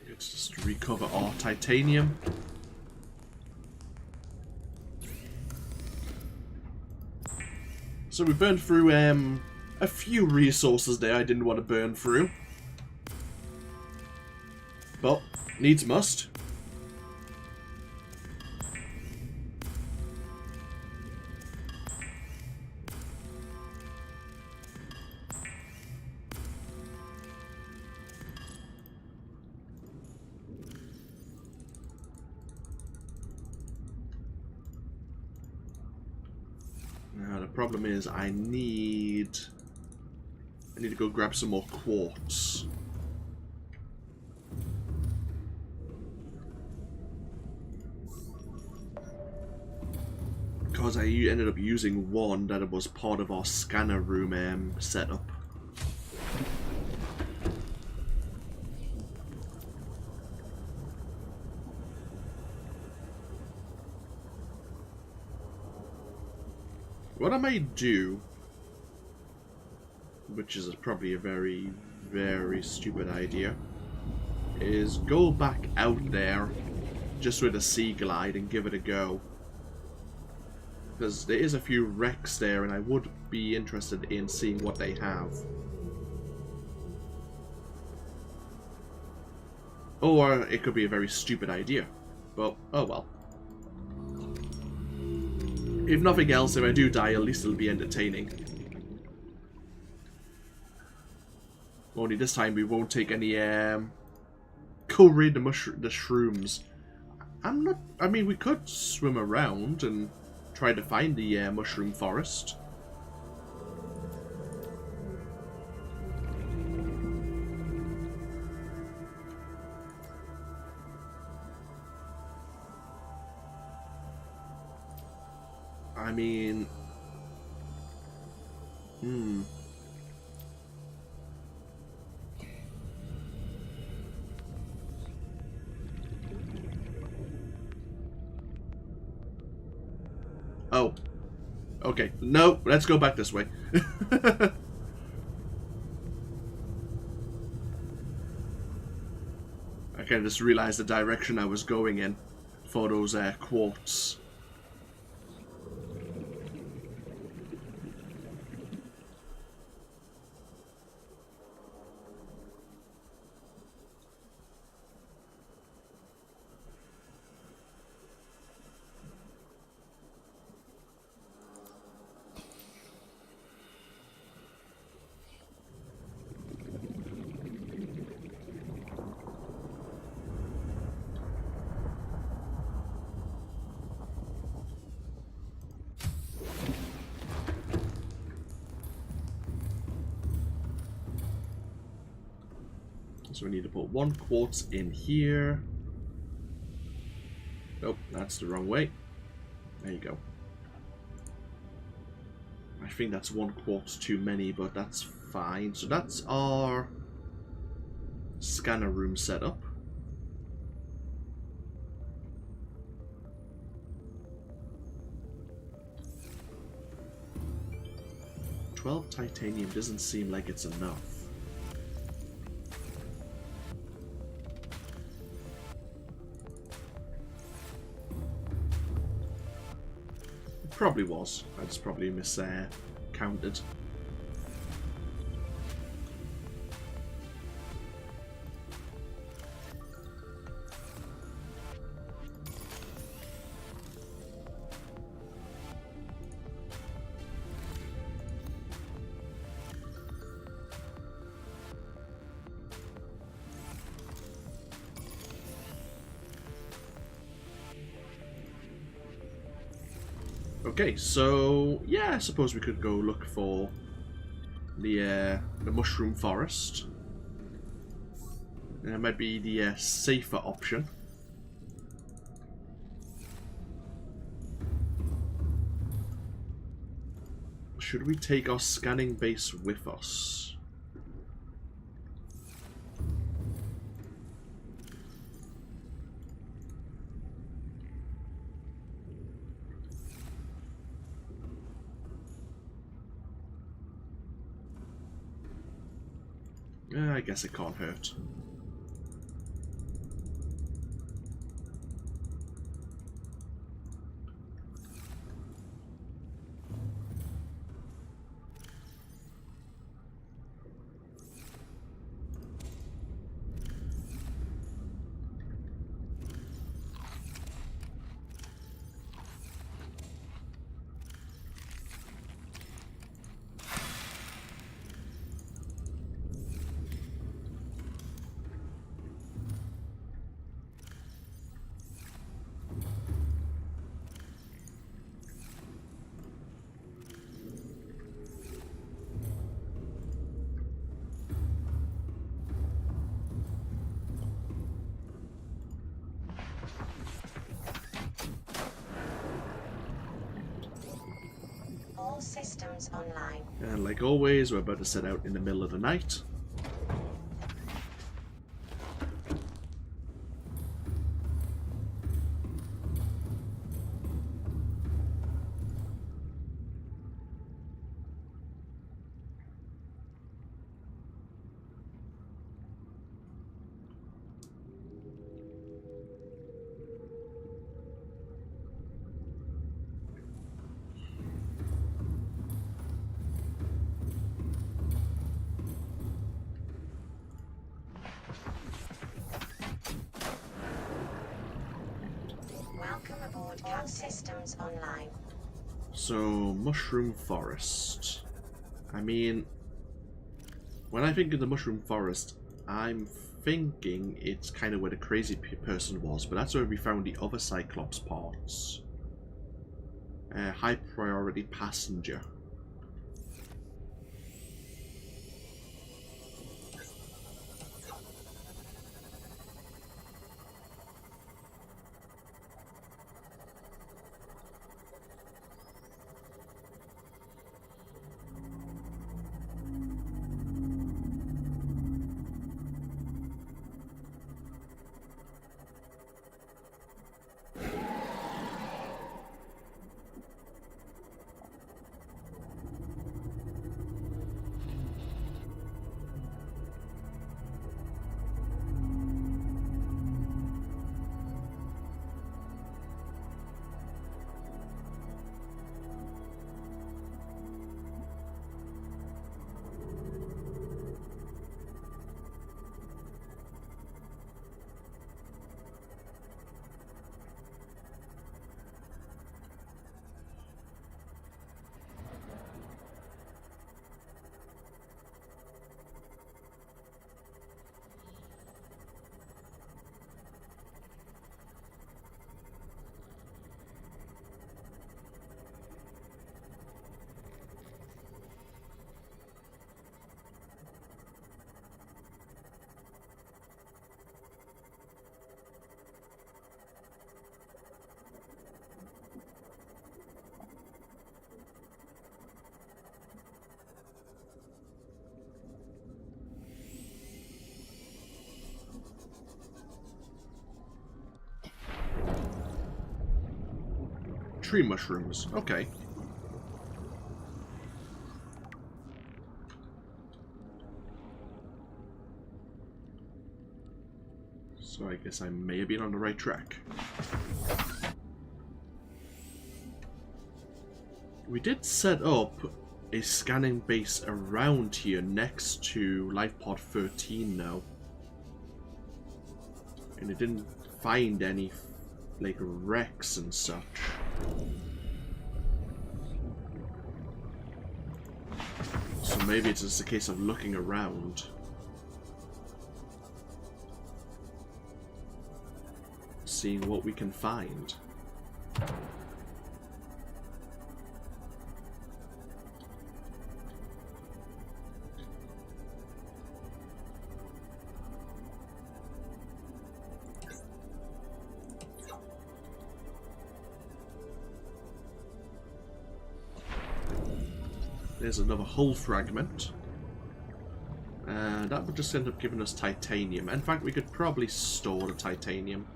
Let's just recover our titanium. So we burned through a few resources there I didn't want to burn through. But, needs must. Now the problem is I need to go grab some more quartz. Because I ended up using one that was part of our scanner room setup. What I may do, which is probably a very, very stupid idea is go back out there just with a sea glide and give it a go. Because there is a few wrecks there and I would be interested in seeing what they have. Or it could be a very stupid idea. But, oh well. If nothing else, if I do die, at least it'll be entertaining. Only this time we won't take any, go raid the shrooms. I mean, we could swim around and try to find the mushroom forest. I mean... Oh. Okay. No, let's go back this way. I kind of just realized the direction I was going in for those quartz. So we need to put 1 quartz in here. Nope, that's the wrong way. There you go. I think that's 1 quartz too many, but that's fine. So that's our scanner room setup. $12 titanium doesn't seem like it's enough. Probably was. I just probably miscounted. Okay, so yeah, I suppose we could go look for the mushroom forest. That might be the safer option. Should we take our scanning base with us? I guess it can't hurt. Systems online. And like always, we're about to set out in the middle of the night. systems online. So, Mushroom Forest. I mean, when I think of the Mushroom Forest, I'm thinking it's kind of where the crazy person was, but that's where we found the other Cyclops parts. High priority passenger. Tree mushrooms. Okay. So I guess I may have been on the right track. We did set up a scanning base around here next to LifePod 13 now. And it didn't find any, like, wrecks and such. So maybe it's just a case of looking around. Seeing what we can find. There's another hull fragment. And that would just end up giving us titanium. In fact, we could probably store the titanium.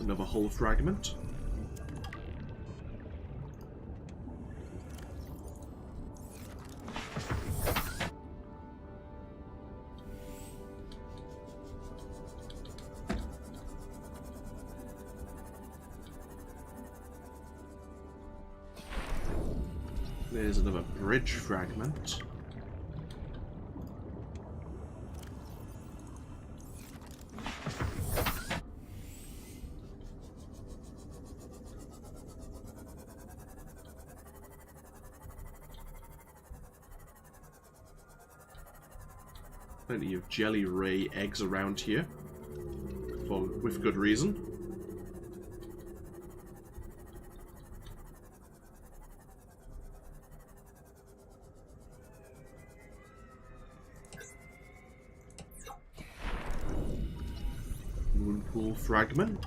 Another hull fragment. There's another bridge fragment. Plenty of jelly ray eggs around here, with good reason. Moonpool fragment.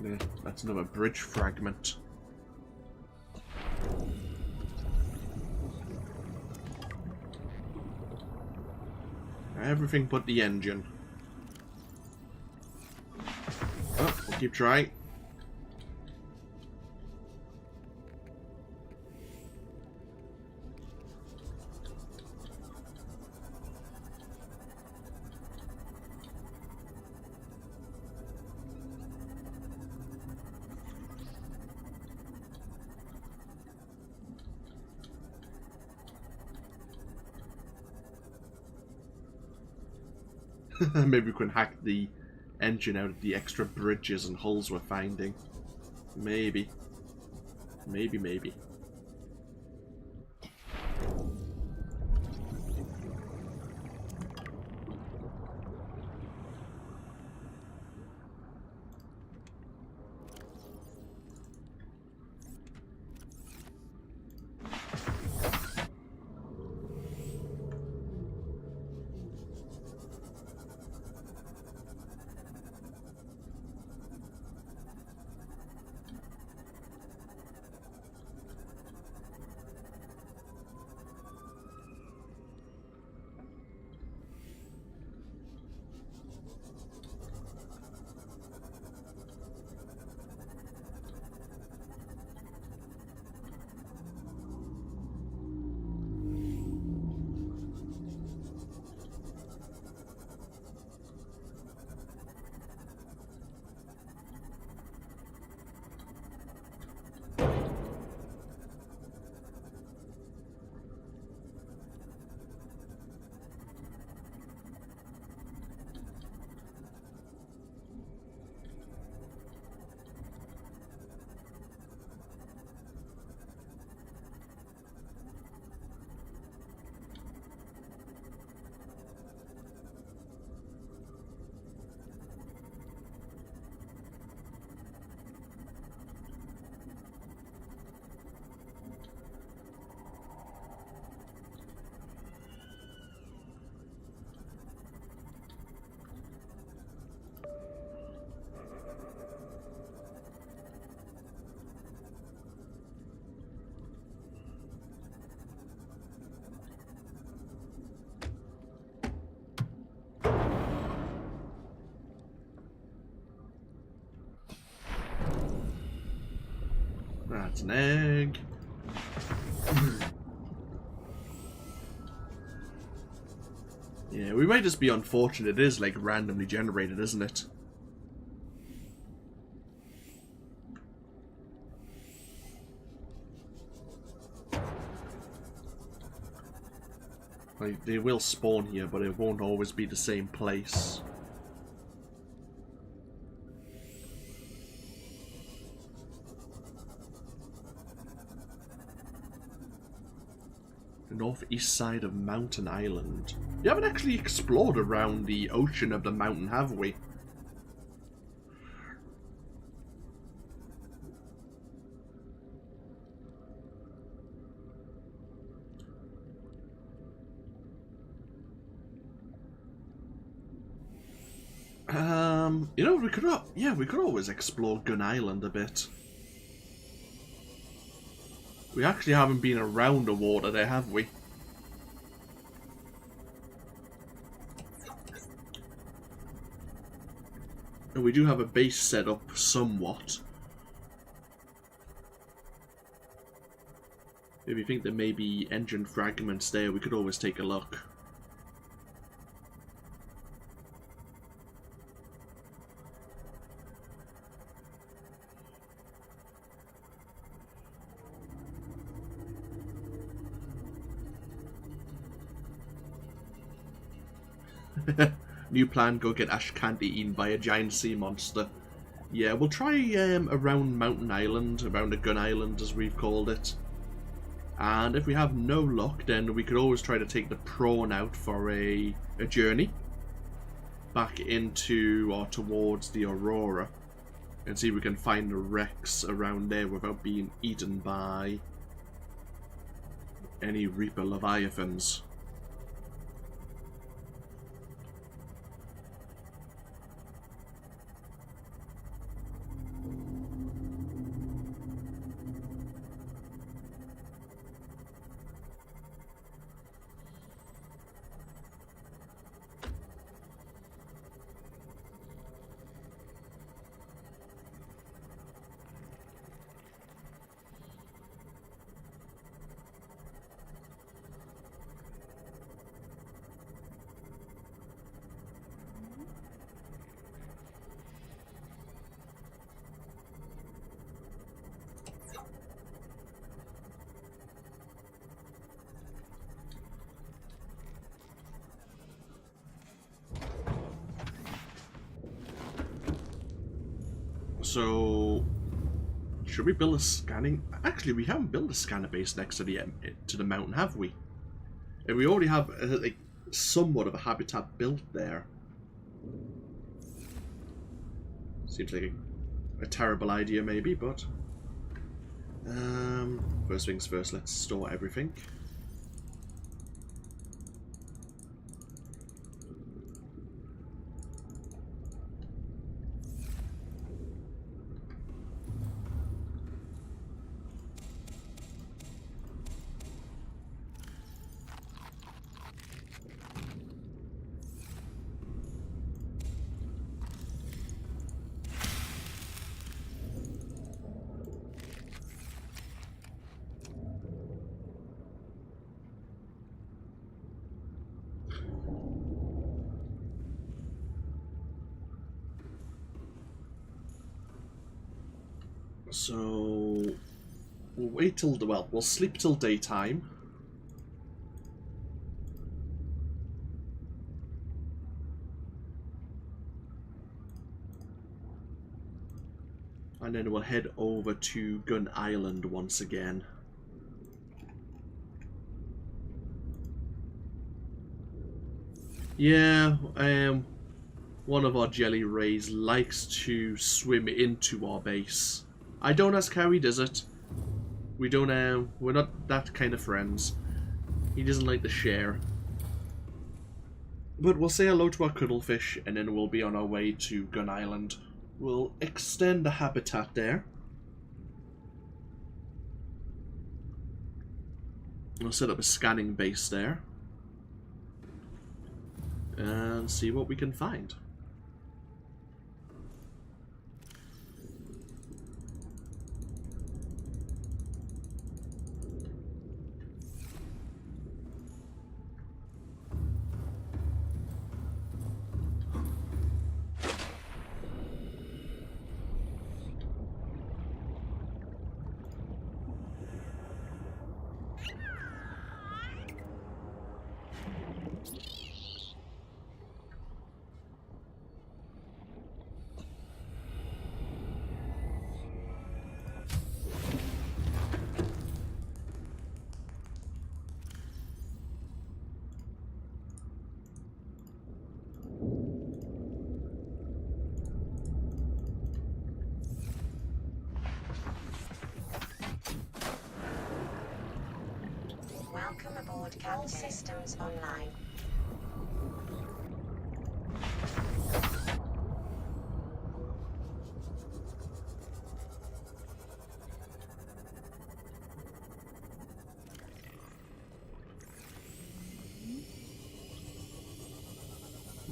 Yeah, that's another bridge fragment. Everything but the engine. Oh, we'll keep trying. Maybe we can hack the engine out of the extra bridges and hulls we're finding. Maybe. Maybe. That's an egg. Yeah, we might just be unfortunate. It is like randomly generated, isn't it? Like, they will spawn here, but it won't always be the same place. The northeast side of Mountain Island. We haven't actually explored around the ocean of the mountain, have we? You know, we could always explore Gun Island a bit. We actually haven't been around the water there, have we? And we do have a base set up somewhat. If you think there may be engine fragments there, we could always take a look. New plan, go get Ashkanti eaten by a giant sea monster. Yeah, we'll try around Mountain Island, around the Gun Island as we've called it. And if we have no luck, then we could always try to take the prawn out for a journey back into or towards the Aurora and see if we can find the wrecks around there without being eaten by any Reaper Leviathans. So, should we build a scanning? Actually, we haven't built a scanner base next to the mountain, have we? And we already have like somewhat of a habitat built there. Seems like a terrible idea, maybe, but first things first. Let's store everything. So we'll wait till we'll sleep till daytime. And then we'll head over to Gun Island once again. Yeah, one of our jelly rays likes to swim into our base. I don't ask how he does it. We don't, we're not that kind of friends. He doesn't like to share. But we'll say hello to our cuttlefish, and then we'll be on our way to Gun Island. We'll extend the habitat there. We'll set up a scanning base there. And see what we can find. Welcome aboard, All systems online.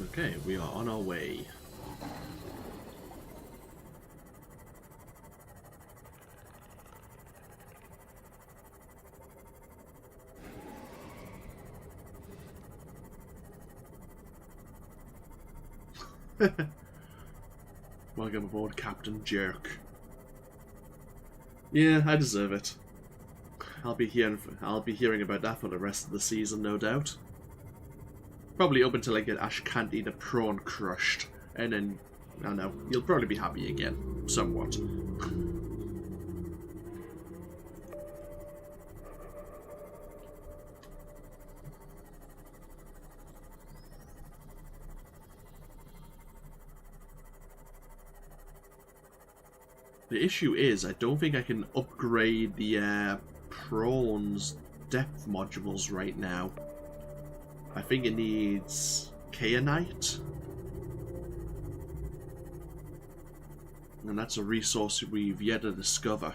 Okay, we are on our way. Welcome aboard, Captain Jerk. Yeah, I deserve it. I'll be hearing about that for the rest of the season, no doubt. Probably up until I get Ashkanti the prawn crushed, and then I don't know, you'll probably be happy again, somewhat. The issue is, I don't think I can upgrade the prawns depth modules right now. I think it needs kayanite. And that's a resource we've yet to discover.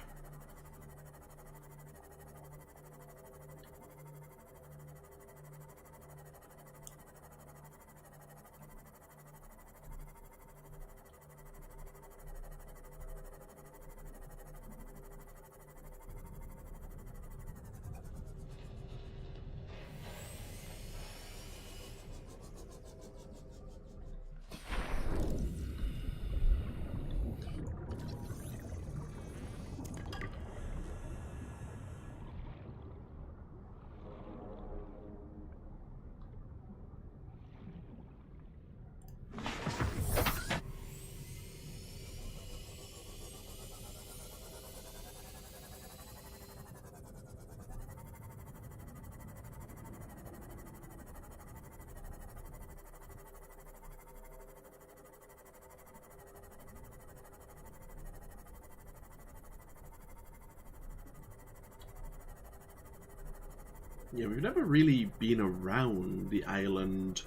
Yeah, we've never really been around the island,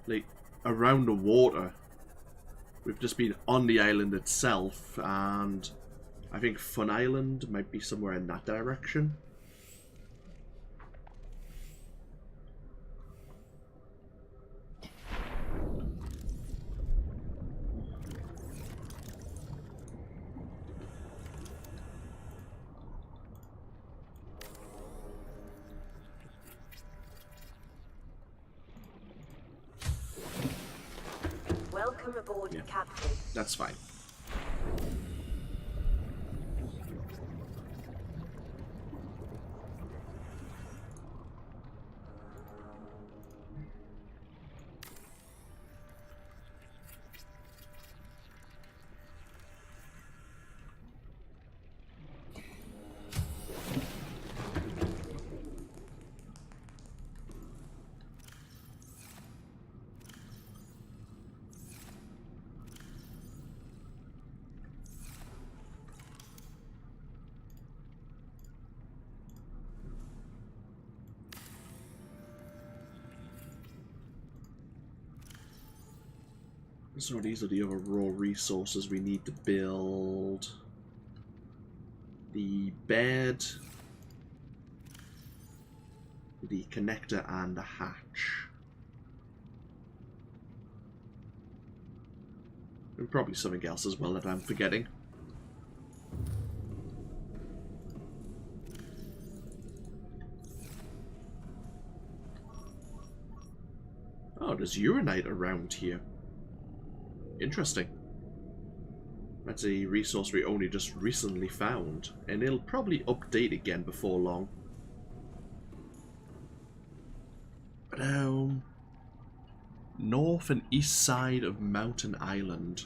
like, around the water. We've just been on the island itself, and I think Fun Island might be somewhere in that direction. Welcome aboard, Yeah. Captain. That's fine. So these are the other raw resources we need to build. The bed, the connector, and the hatch. And probably something else as well that I'm forgetting. Oh, there's uranite around here. Interesting. That's a resource we only just recently found, and it'll probably update again before long. But north and east side of Mountain Island.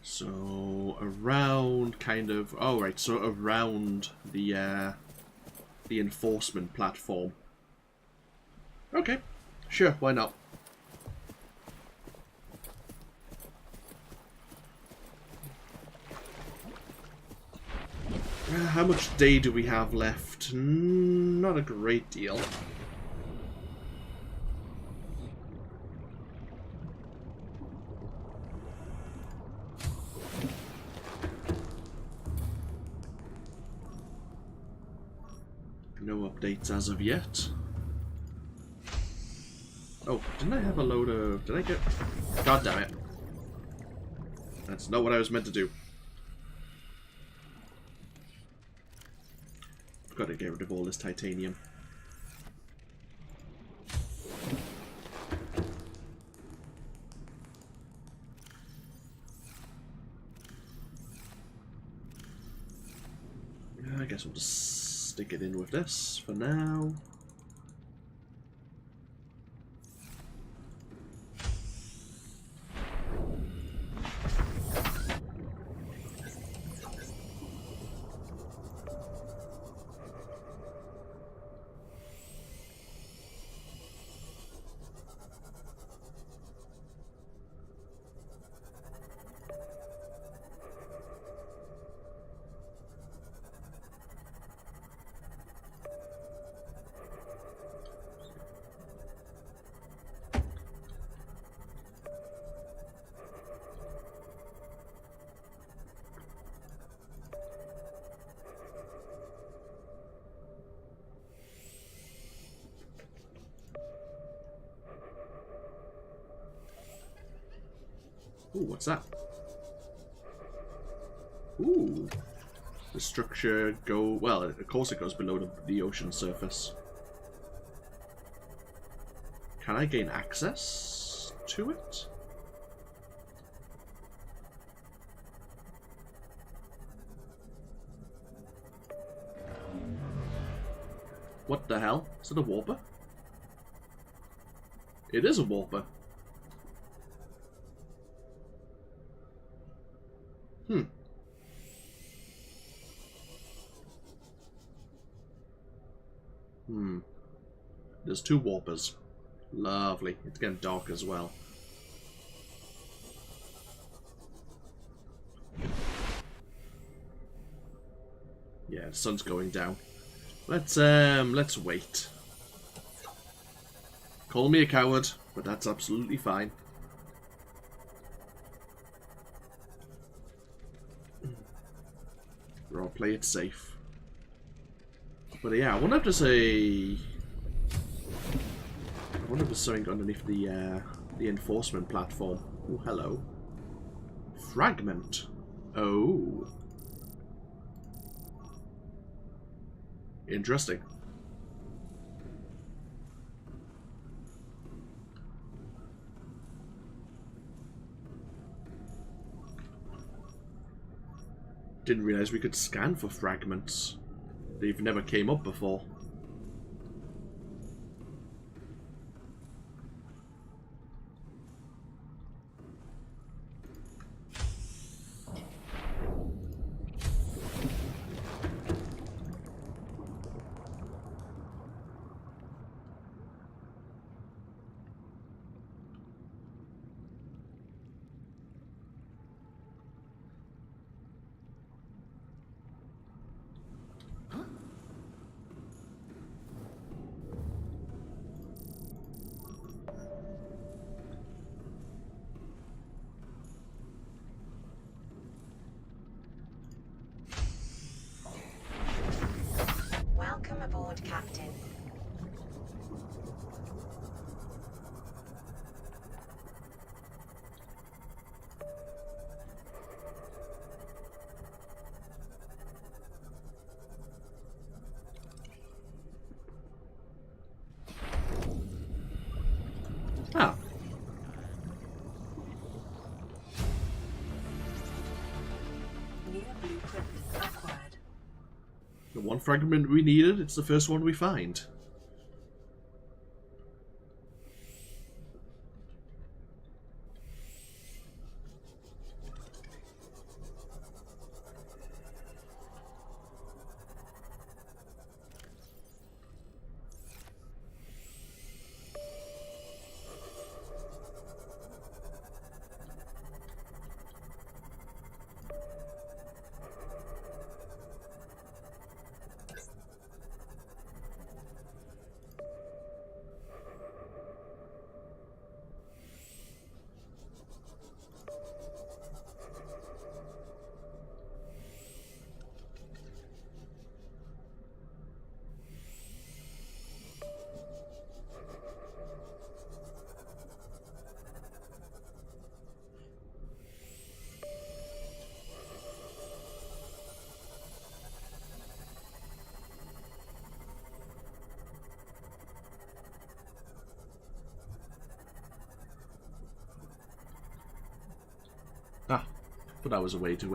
So around kind of, oh right, so around the enforcement platform. Okay, sure, why not? How much day do we have left? Not a great deal. No updates as of yet. Oh, didn't I have a load of... Did I get... God damn it. That's not what I was meant to do. I've got to get rid of all this titanium. I guess we'll just stick it in with this for now. Ooh, what's that? Ooh. The structure well, of course it goes below the ocean surface. Can I gain access to it? What the hell? Is it a warper? It is a warper. Hmm. There's 2 warpers. Lovely. It's getting dark as well. Yeah, the sun's going down. Let's wait. Call me a coward, but that's absolutely fine. Or I'll play it safe. But yeah, I wonder if there's something underneath the enforcement platform. Oh, hello. Fragment. Oh. Interesting. Didn't realize we could scan for fragments. They've never came up before. Welcome aboard, Captain. Ah. New blueprint acquired. The one fragment we needed, it's the first one we find. Ah, but that was a way to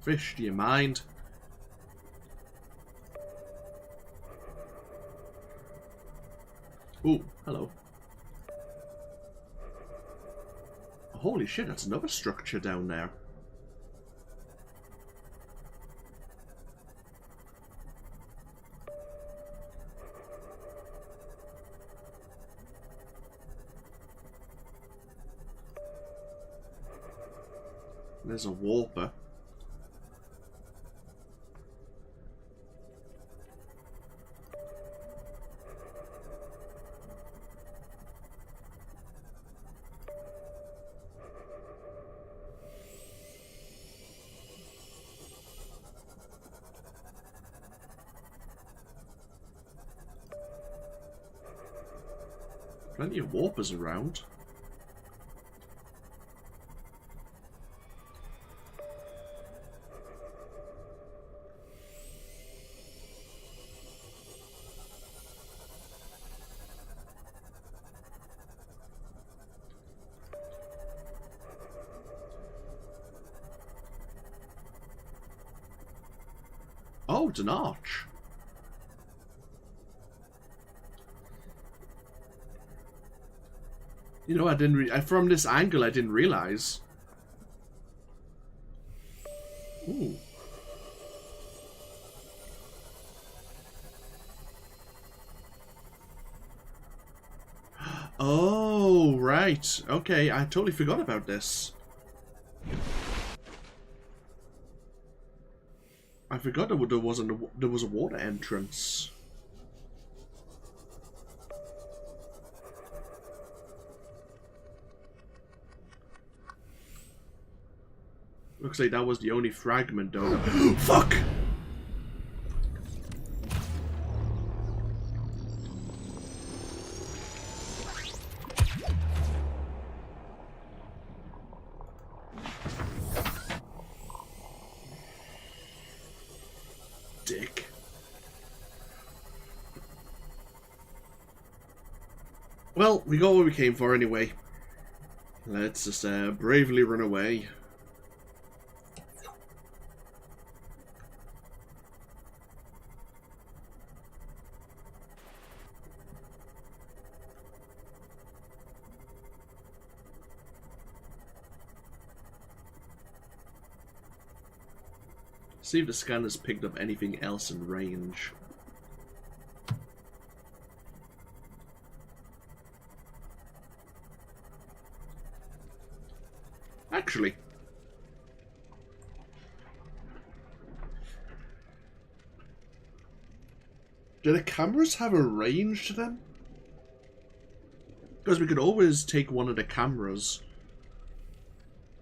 fish, do you mind? Ooh, hello. Holy shit, that's another structure down there. There's a warper. Plenty of warpers around. Oh, it's an arch. You know, I didn't. From this angle, I didn't realize. Ooh. Oh, right. Okay, I totally forgot about this. I forgot there was a water entrance. Looks like that was the only fragment though. Fuck! Dick. Well, we got what we came for anyway. Let's just bravely run away. See if the scanner's picked up anything else in range. Actually, do the cameras have a range to them? Because we could always take one of the cameras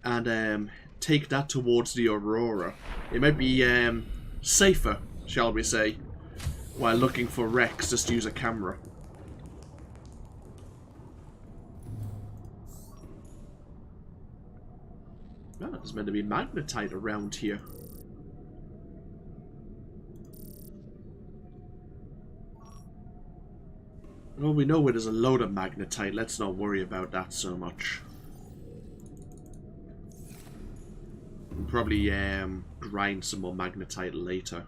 and take that towards the Aurora. It might be safer, shall we say, while looking for wrecks, just use a camera. Oh, there's meant to be magnetite around here. Well, we know where there's a load of magnetite. Let's not worry about that so much. We'll probably grind some more magnetite later.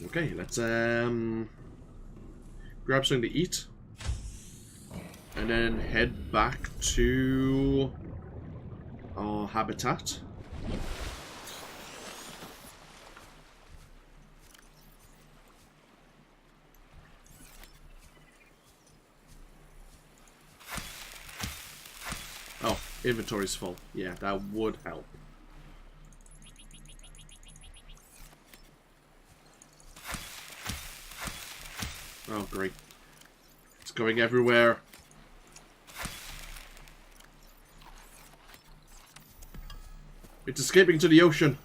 Okay, let's grab something to eat and then head back to our habitat. Oh, inventory's full. Yeah, that would help. Oh, great. It's going everywhere. It's escaping to the ocean.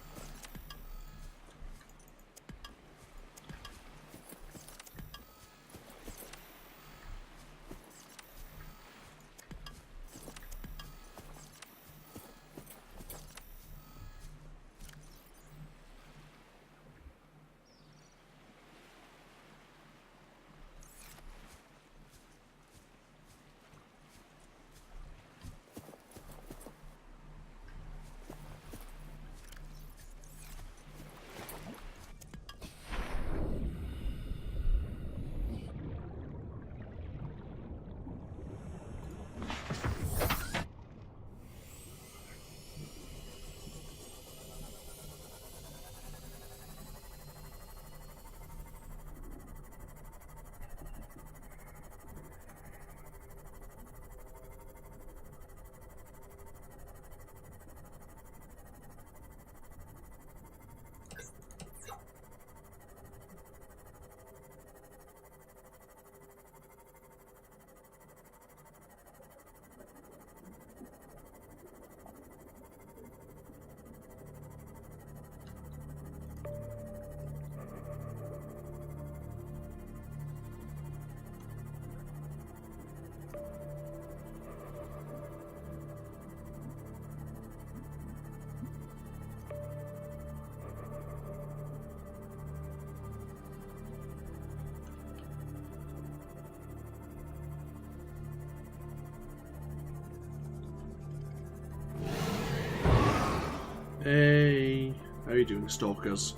Hey, how are you doing, stalkers?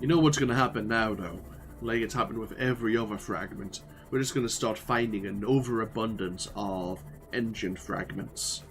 You know what's going to happen now, though? Like it's happened with every other fragment. We're just going to start finding an overabundance of engine fragments.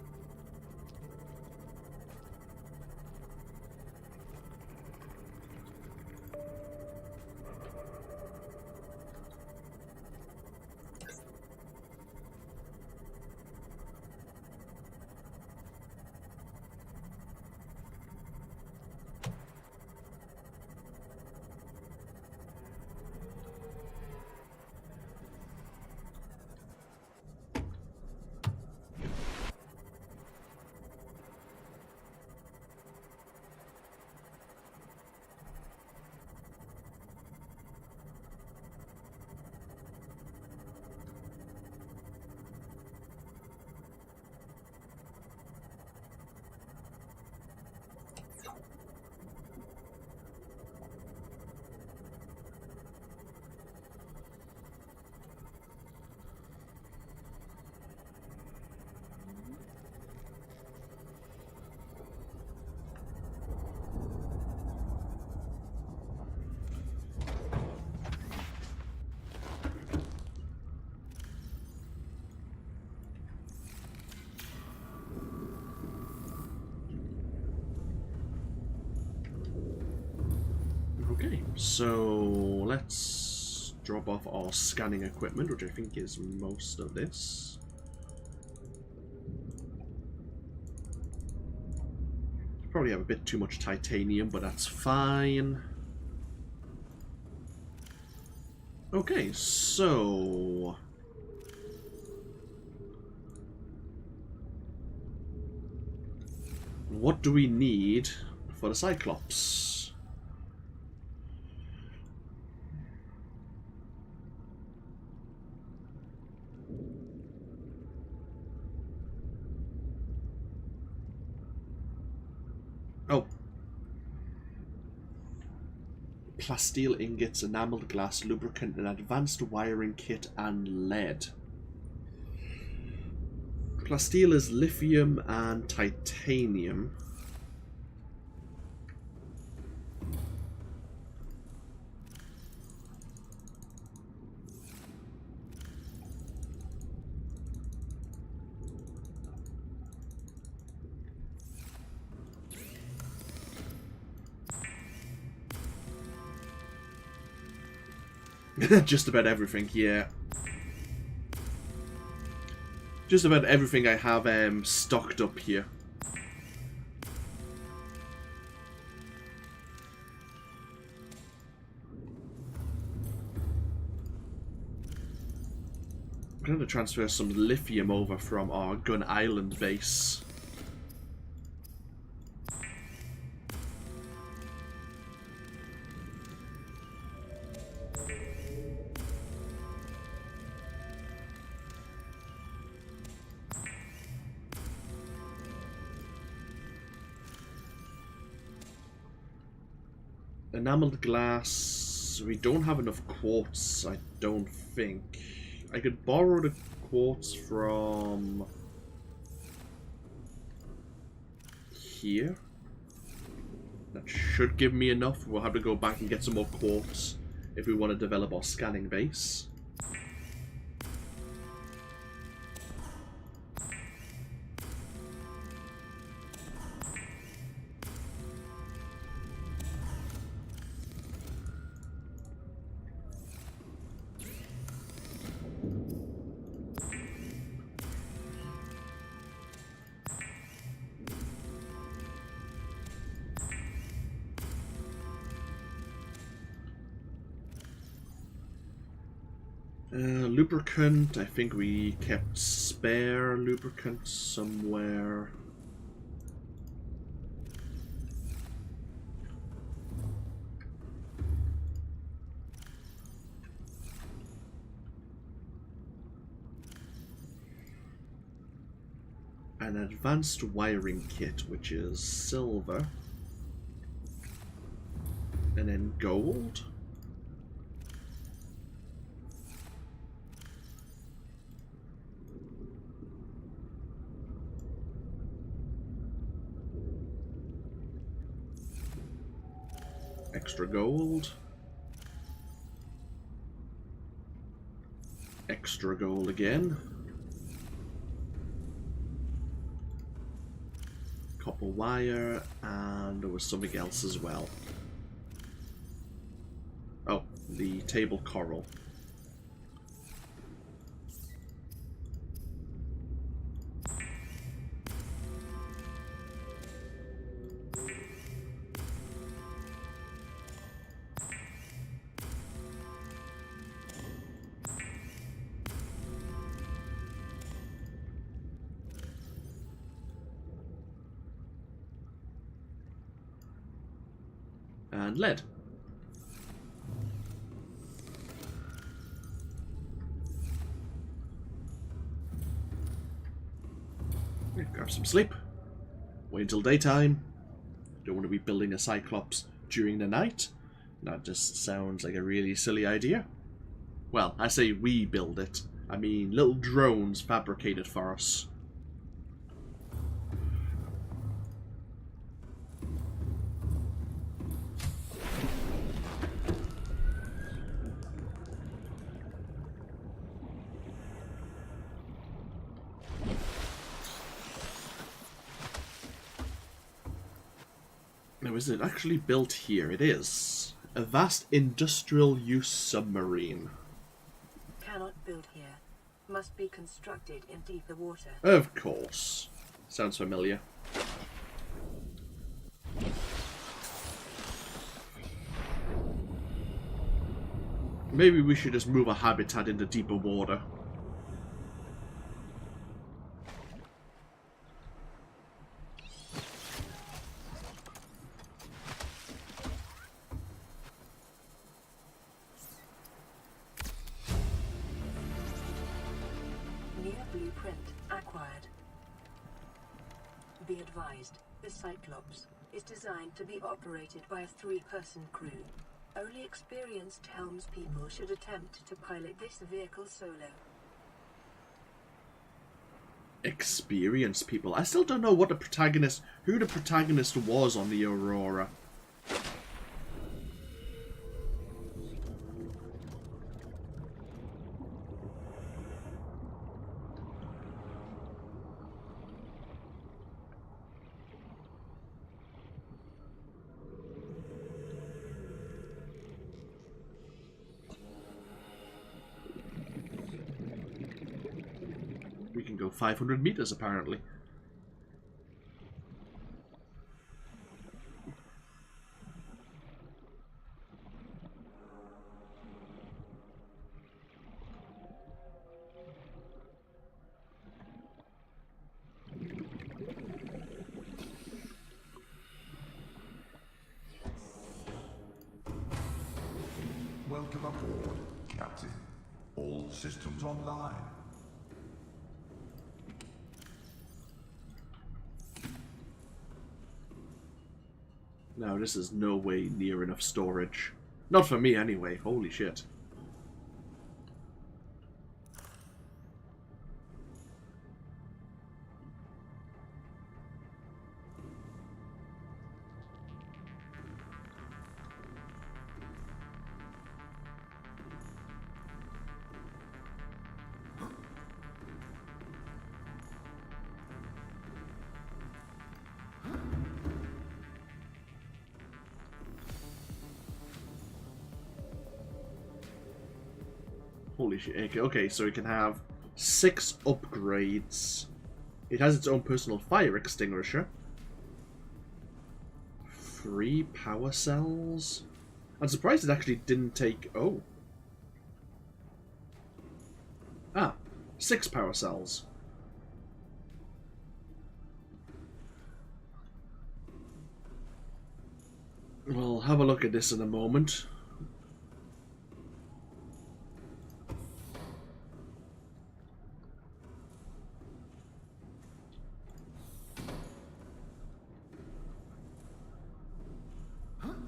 Okay, so let's drop off our scanning equipment, which I think is most of this. Probably have a bit too much titanium, but that's fine. Okay, so what do we need for the Cyclops? Oh. Plasteel ingots, enameled glass, lubricant, an advanced wiring kit, and lead. Plasteel is lithium and titanium. Just about everything, yeah. Just about everything I have stocked up here. I'm going to transfer some lithium over from our Gun Island base. Enameled glass. We don't have enough quartz, I don't think. I could borrow the quartz from here. That should give me enough. We'll have to go back and get some more quartz if we want to develop our scanning base. Lubricant, I think we kept spare lubricant somewhere. An advanced wiring kit, which is silver. And then gold. Extra gold. Extra gold again. Copper wire, and there was something else as well. Oh, the table coral. And lead. Grab some sleep. Wait until daytime. Don't want to be building a Cyclops during the night. That just sounds like a really silly idea. Well, I say we build it. I mean, little drones fabricate it for us. Now, is it actually built here? It is. A vast industrial use submarine. Cannot build here. Must be constructed in deeper water. Of course. Sounds familiar. Maybe we should just move a habitat into deeper water. Blueprint acquired. Be advised, the Cyclops is designed to be operated by a 3-person crew. Only experienced helmspeople should attempt to pilot this vehicle solo. Experienced people? I still don't know what the protagonist, who the protagonist was on the Aurora. We can go 500 meters, apparently. Welcome aboard, Captain. All systems online. No, this is no way near enough storage. Not for me, anyway. Holy shit. Holy shit. Okay, so it can have 6 upgrades. It has its own personal fire extinguisher. 3 power cells. I'm surprised it actually didn't take... Oh. 6 power cells. We'll have a look at this in a moment.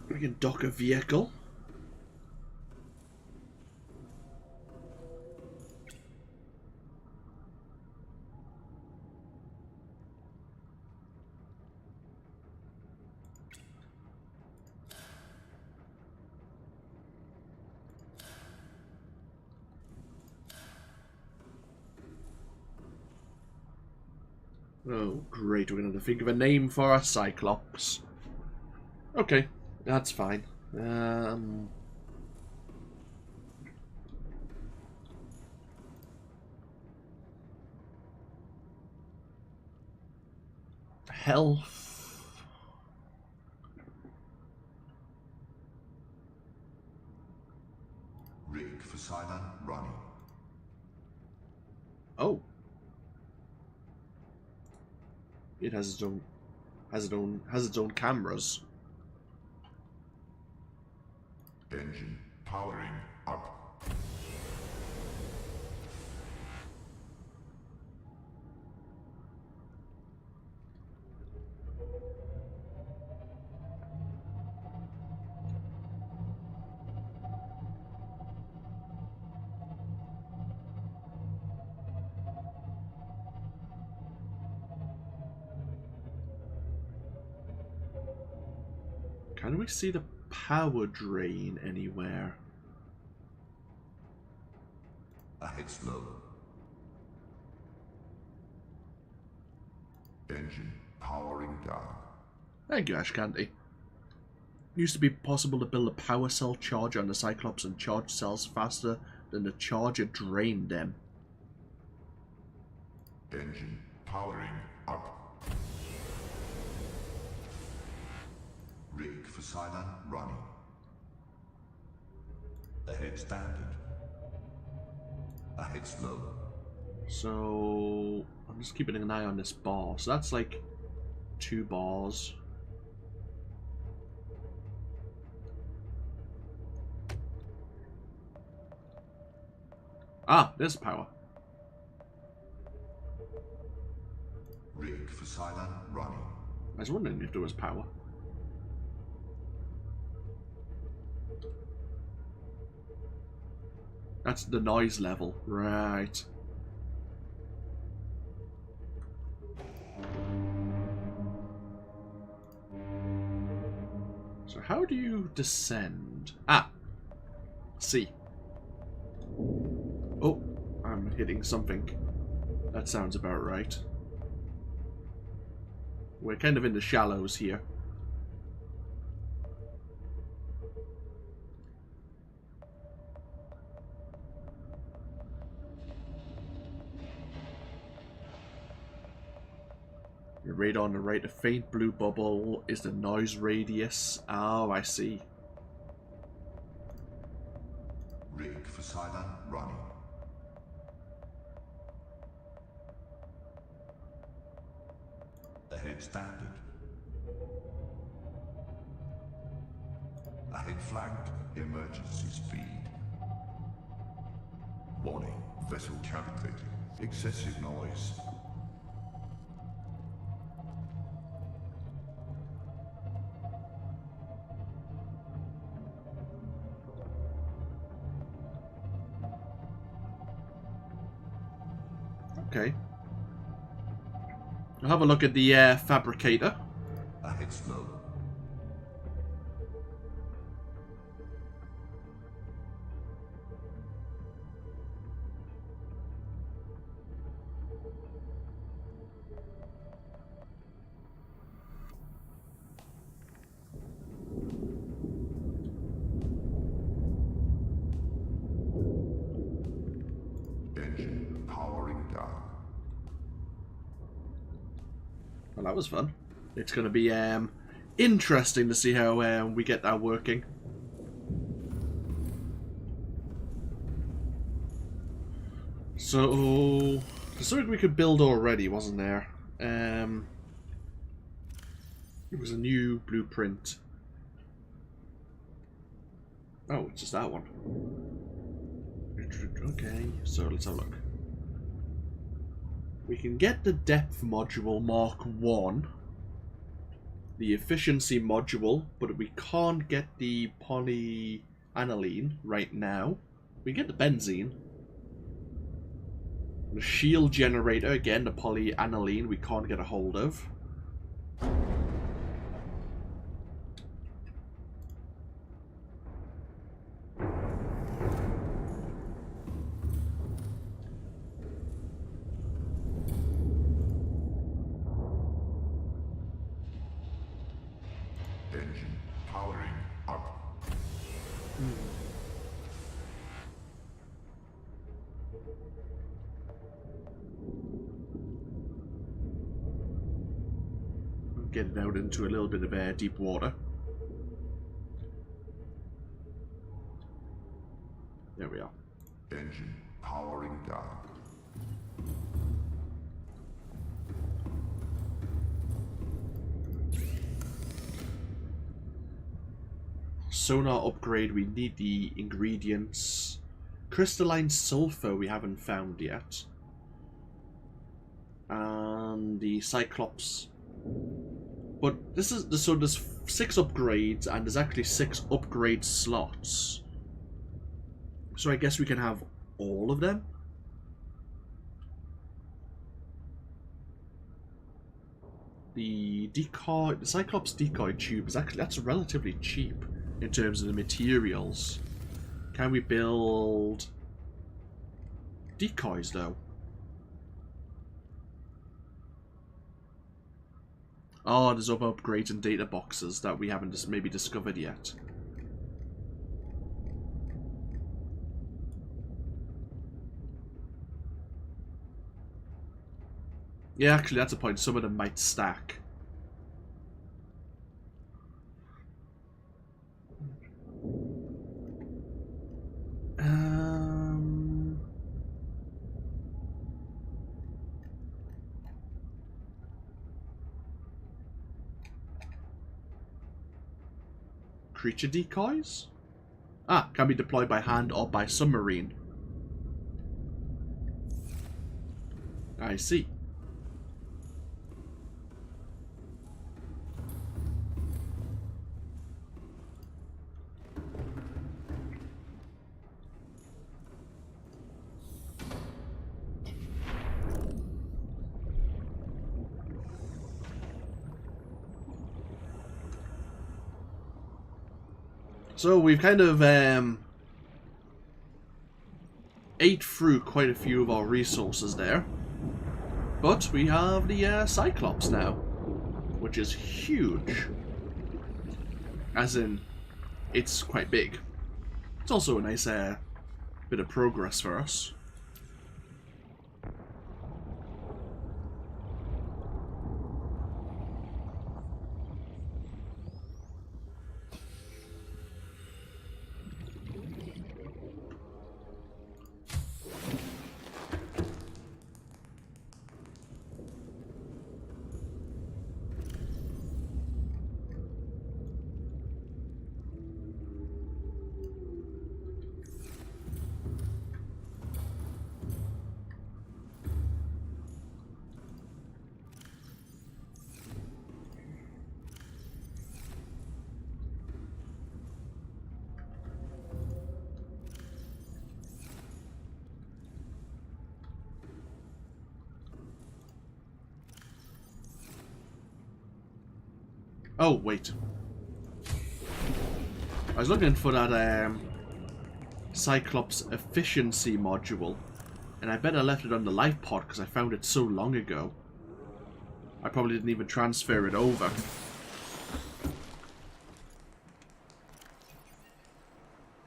We can dock a vehicle. Oh, great. We're going to have to think of a name for our Cyclops. Okay, that's fine. Health. Rig for silent running. Oh. It has its own cameras. Engine powering up. Can we see the power drain anywhere? Ahead slow. Engine powering down. Thank you, Ash Candy. It used to be possible to build a power cell charger on the Cyclops and charge cells faster than the charger drained them. Engine powering up. Rig for silent running. Ahead standard. Ahead slow. So I'm just keeping an eye on this bar. So that's like 2 bars. Ah, there's power. Rig for silent running. I was wondering if there was power. That's the noise level. Right. So how do you descend? Ah. C. Oh, I'm hitting something. That sounds about right. We're kind of in the shallows here. Your radar on the right, a faint blue bubble is the noise radius. Oh, I see. Rig for silent running. Ahead standard. Ahead flagged. Emergency speed. Warning. Vessel calculated. Excessive noise. Okay. I'll have a look at the fabricator. Ahead slow. Engine powering down. Well, that was fun. It's going to be interesting to see how we get that working. So, there's something we could build already, wasn't there? It was a new blueprint. Oh, it's just that one. Okay, so let's have a look. We can get the depth module Mark 1, the efficiency module, but we can't get the polyaniline right now. We can get the benzene. The shield generator, again, the polyaniline, we can't get a hold of. Powering up. Getting out into a little bit of deep water. There we are. Engine powering down. Sonar upgrade, we need the ingredients. Crystalline sulfur we haven't found yet. And the Cyclops. But this is so there's 6 upgrades and there's actually 6 upgrade slots. So I guess we can have all of them. The Cyclops decoy tube is actually, that's relatively cheap in terms of the materials. Can we build decoys though? Oh, there's other upgrades and data boxes that we haven't maybe discovered yet. Yeah, actually, that's a point. Some of them might stack. Creature decoys? Ah, can be deployed by hand or by submarine. I see. So we've kind of ate through quite a few of our resources there. But we have the Cyclops now, which is huge. As in, it's quite big. It's also a nice bit of progress for us. Oh, wait. I was looking for that Cyclops efficiency module, and I bet I left it on the life pod because I found it so long ago. I probably didn't even transfer it over.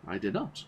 I did not.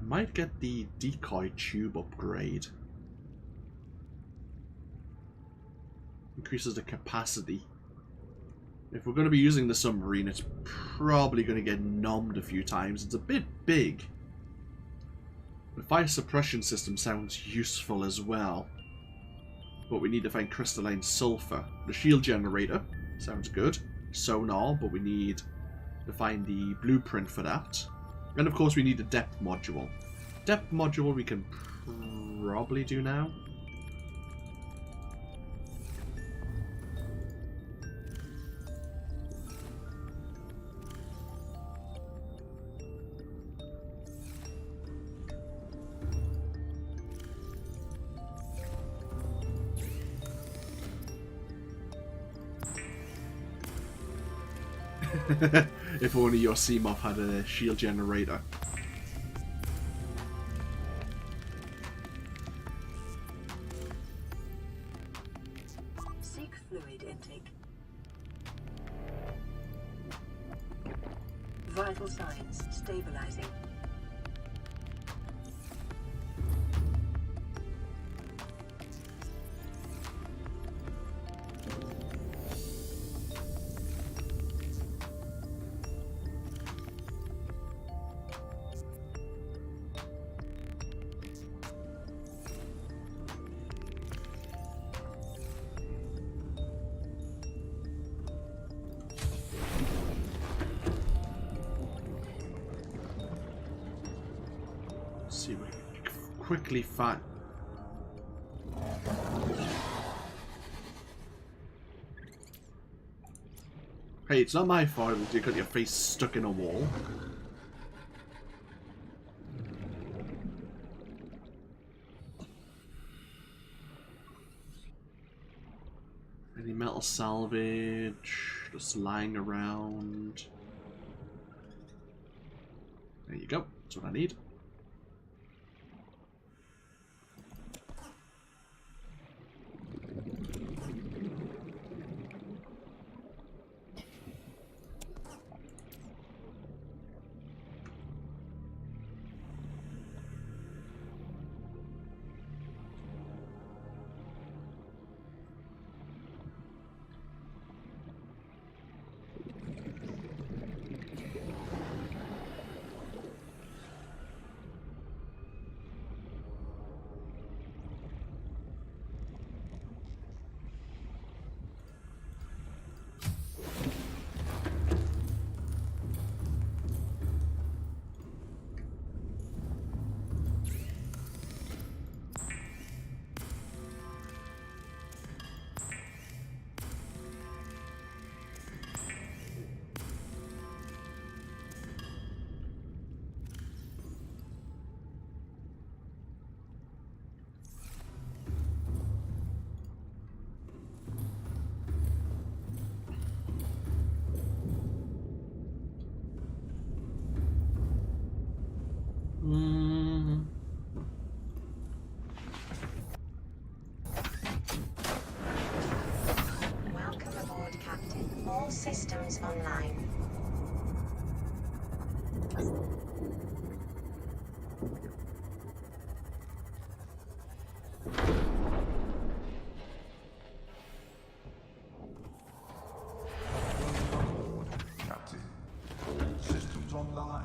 Might get the decoy tube upgrade. Increases the capacity. If we're going to be using the submarine, it's probably going to get nommed a few times. It's a bit big. The fire suppression system sounds useful as well. But we need to find crystalline sulfur. The shield generator sounds good. Sonar, but we need to find the blueprint for that. And of course we need a depth module. Depth module we can probably do now. If only your Seamoth had a shield generator. Seek fluid intake. Vital signs stabilizing. See, we can quickly find. Hey, it's not my fault that you got your face stuck in a wall. Any metal salvage just lying around? There you go. That's what I need. Welcome aboard, Captain. All systems online. Captain, all systems online.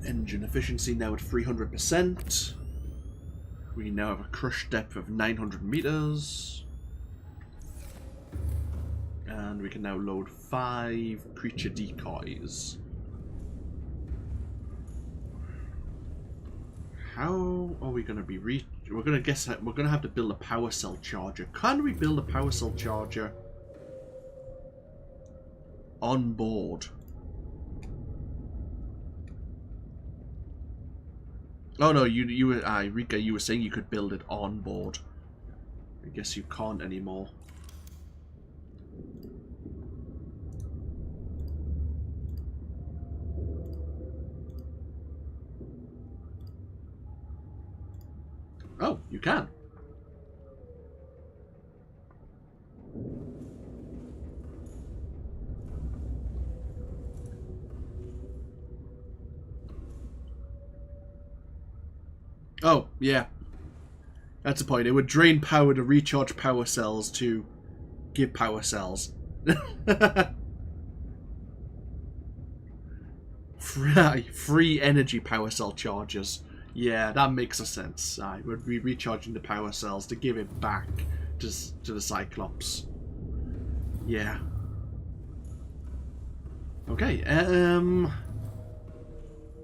Engine efficiency now at 300%. We now have a crush depth of 900 meters. And we can now load 5 creature decoys. How are we going to be we're going to have to build a power cell charger. Can we build a power cell charger on board? Oh no, you were Rika, you were saying you could build it on board. I guess you can't anymore. Oh, you can. Oh, yeah. That's the point. It would drain power to recharge power cells to give power cells. Free energy power cell chargers. Yeah, that makes a sense. I would be recharging the power cells to give it back to the Cyclops. Yeah. Okay,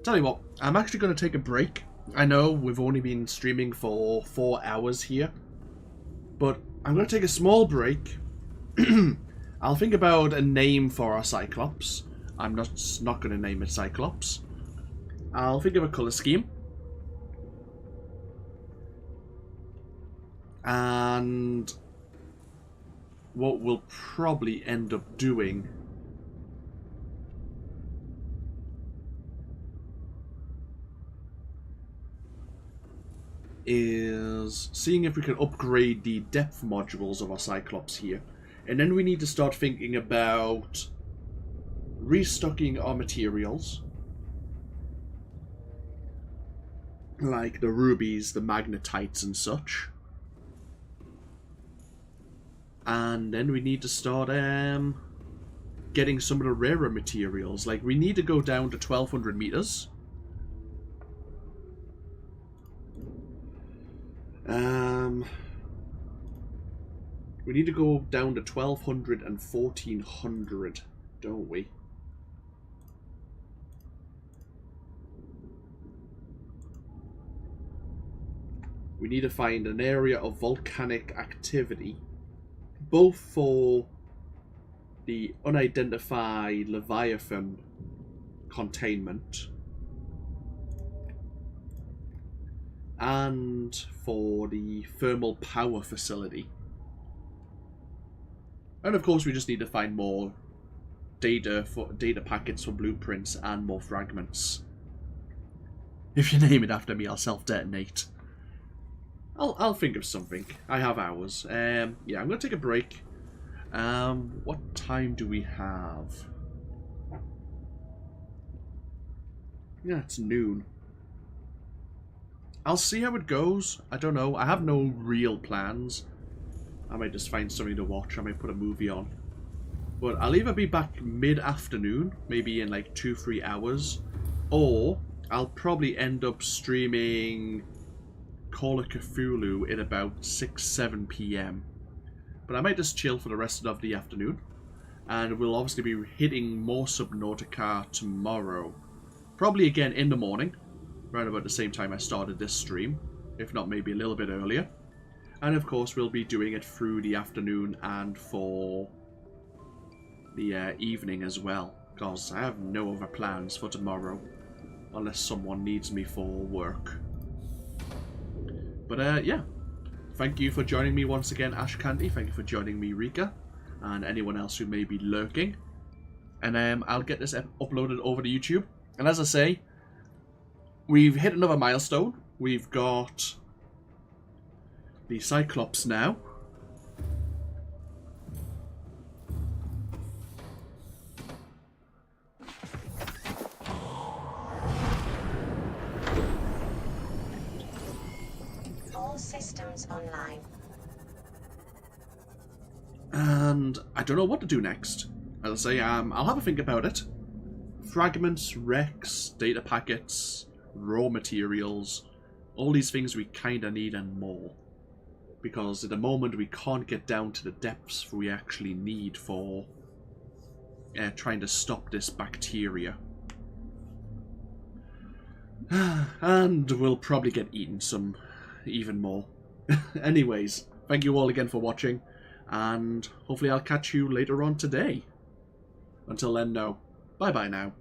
tell you what, I'm actually going to take a break I know we've only been streaming for 4 hours here, but I'm going to take a small break. I'll think about a name for our Cyclops. I'm not going to name it Cyclops. I'll think of a colour scheme. And what we'll probably end up doing is seeing if we can upgrade the depth modules of our Cyclops here. And then we need to start thinking about restocking our materials, like the rubies, the magnetites and such. And then we need to start getting some of the rarer materials. Like, we need to go down to 1200 meters. We need to go down to 1200 and 1400, don't we? We need to find an area of volcanic activity, both for the unidentified Leviathan containment and for the thermal power facility. And of course we just need to find more data packets for blueprints and more fragments. If you name it after me, I'll self-detonate. I'll think of something. I have hours. Yeah, I'm going to take a break. What time do we have? Yeah, it's noon. I'll see how it goes. I don't know. I have no real plans. I might just find something to watch. I might put a movie on. But I'll either be back mid-afternoon, maybe in like 2-3 hours, or I'll probably end up streaming Call of Cthulhu at about 6-7 PM. But I might just chill for the rest of the afternoon. And we'll obviously be hitting more Subnautica tomorrow. Probably again in the morning, around about the same time I started this stream. If not, maybe a little bit earlier. And of course we'll be doing it through the afternoon and for the evening as well. Because I have no other plans for tomorrow. Unless someone needs me for work. But yeah. Thank you for joining me once again, Ash Candy. Thank you for joining me, Rika. And anyone else who may be lurking. And I'll get this uploaded over to YouTube. And as I say, we've hit another milestone. We've got the Cyclops now. All systems online. And I don't know what to do next. As I say, I'll have a think about it. Fragments, wrecks, data packets, raw materials, all these things we kinda need and more. Because at the moment we can't get down to the depths we actually need for trying to stop this bacteria. And we'll probably get eaten some even more. Anyways, thank you all again for watching, and hopefully I'll catch you later on today. Until then, no. Bye-bye now.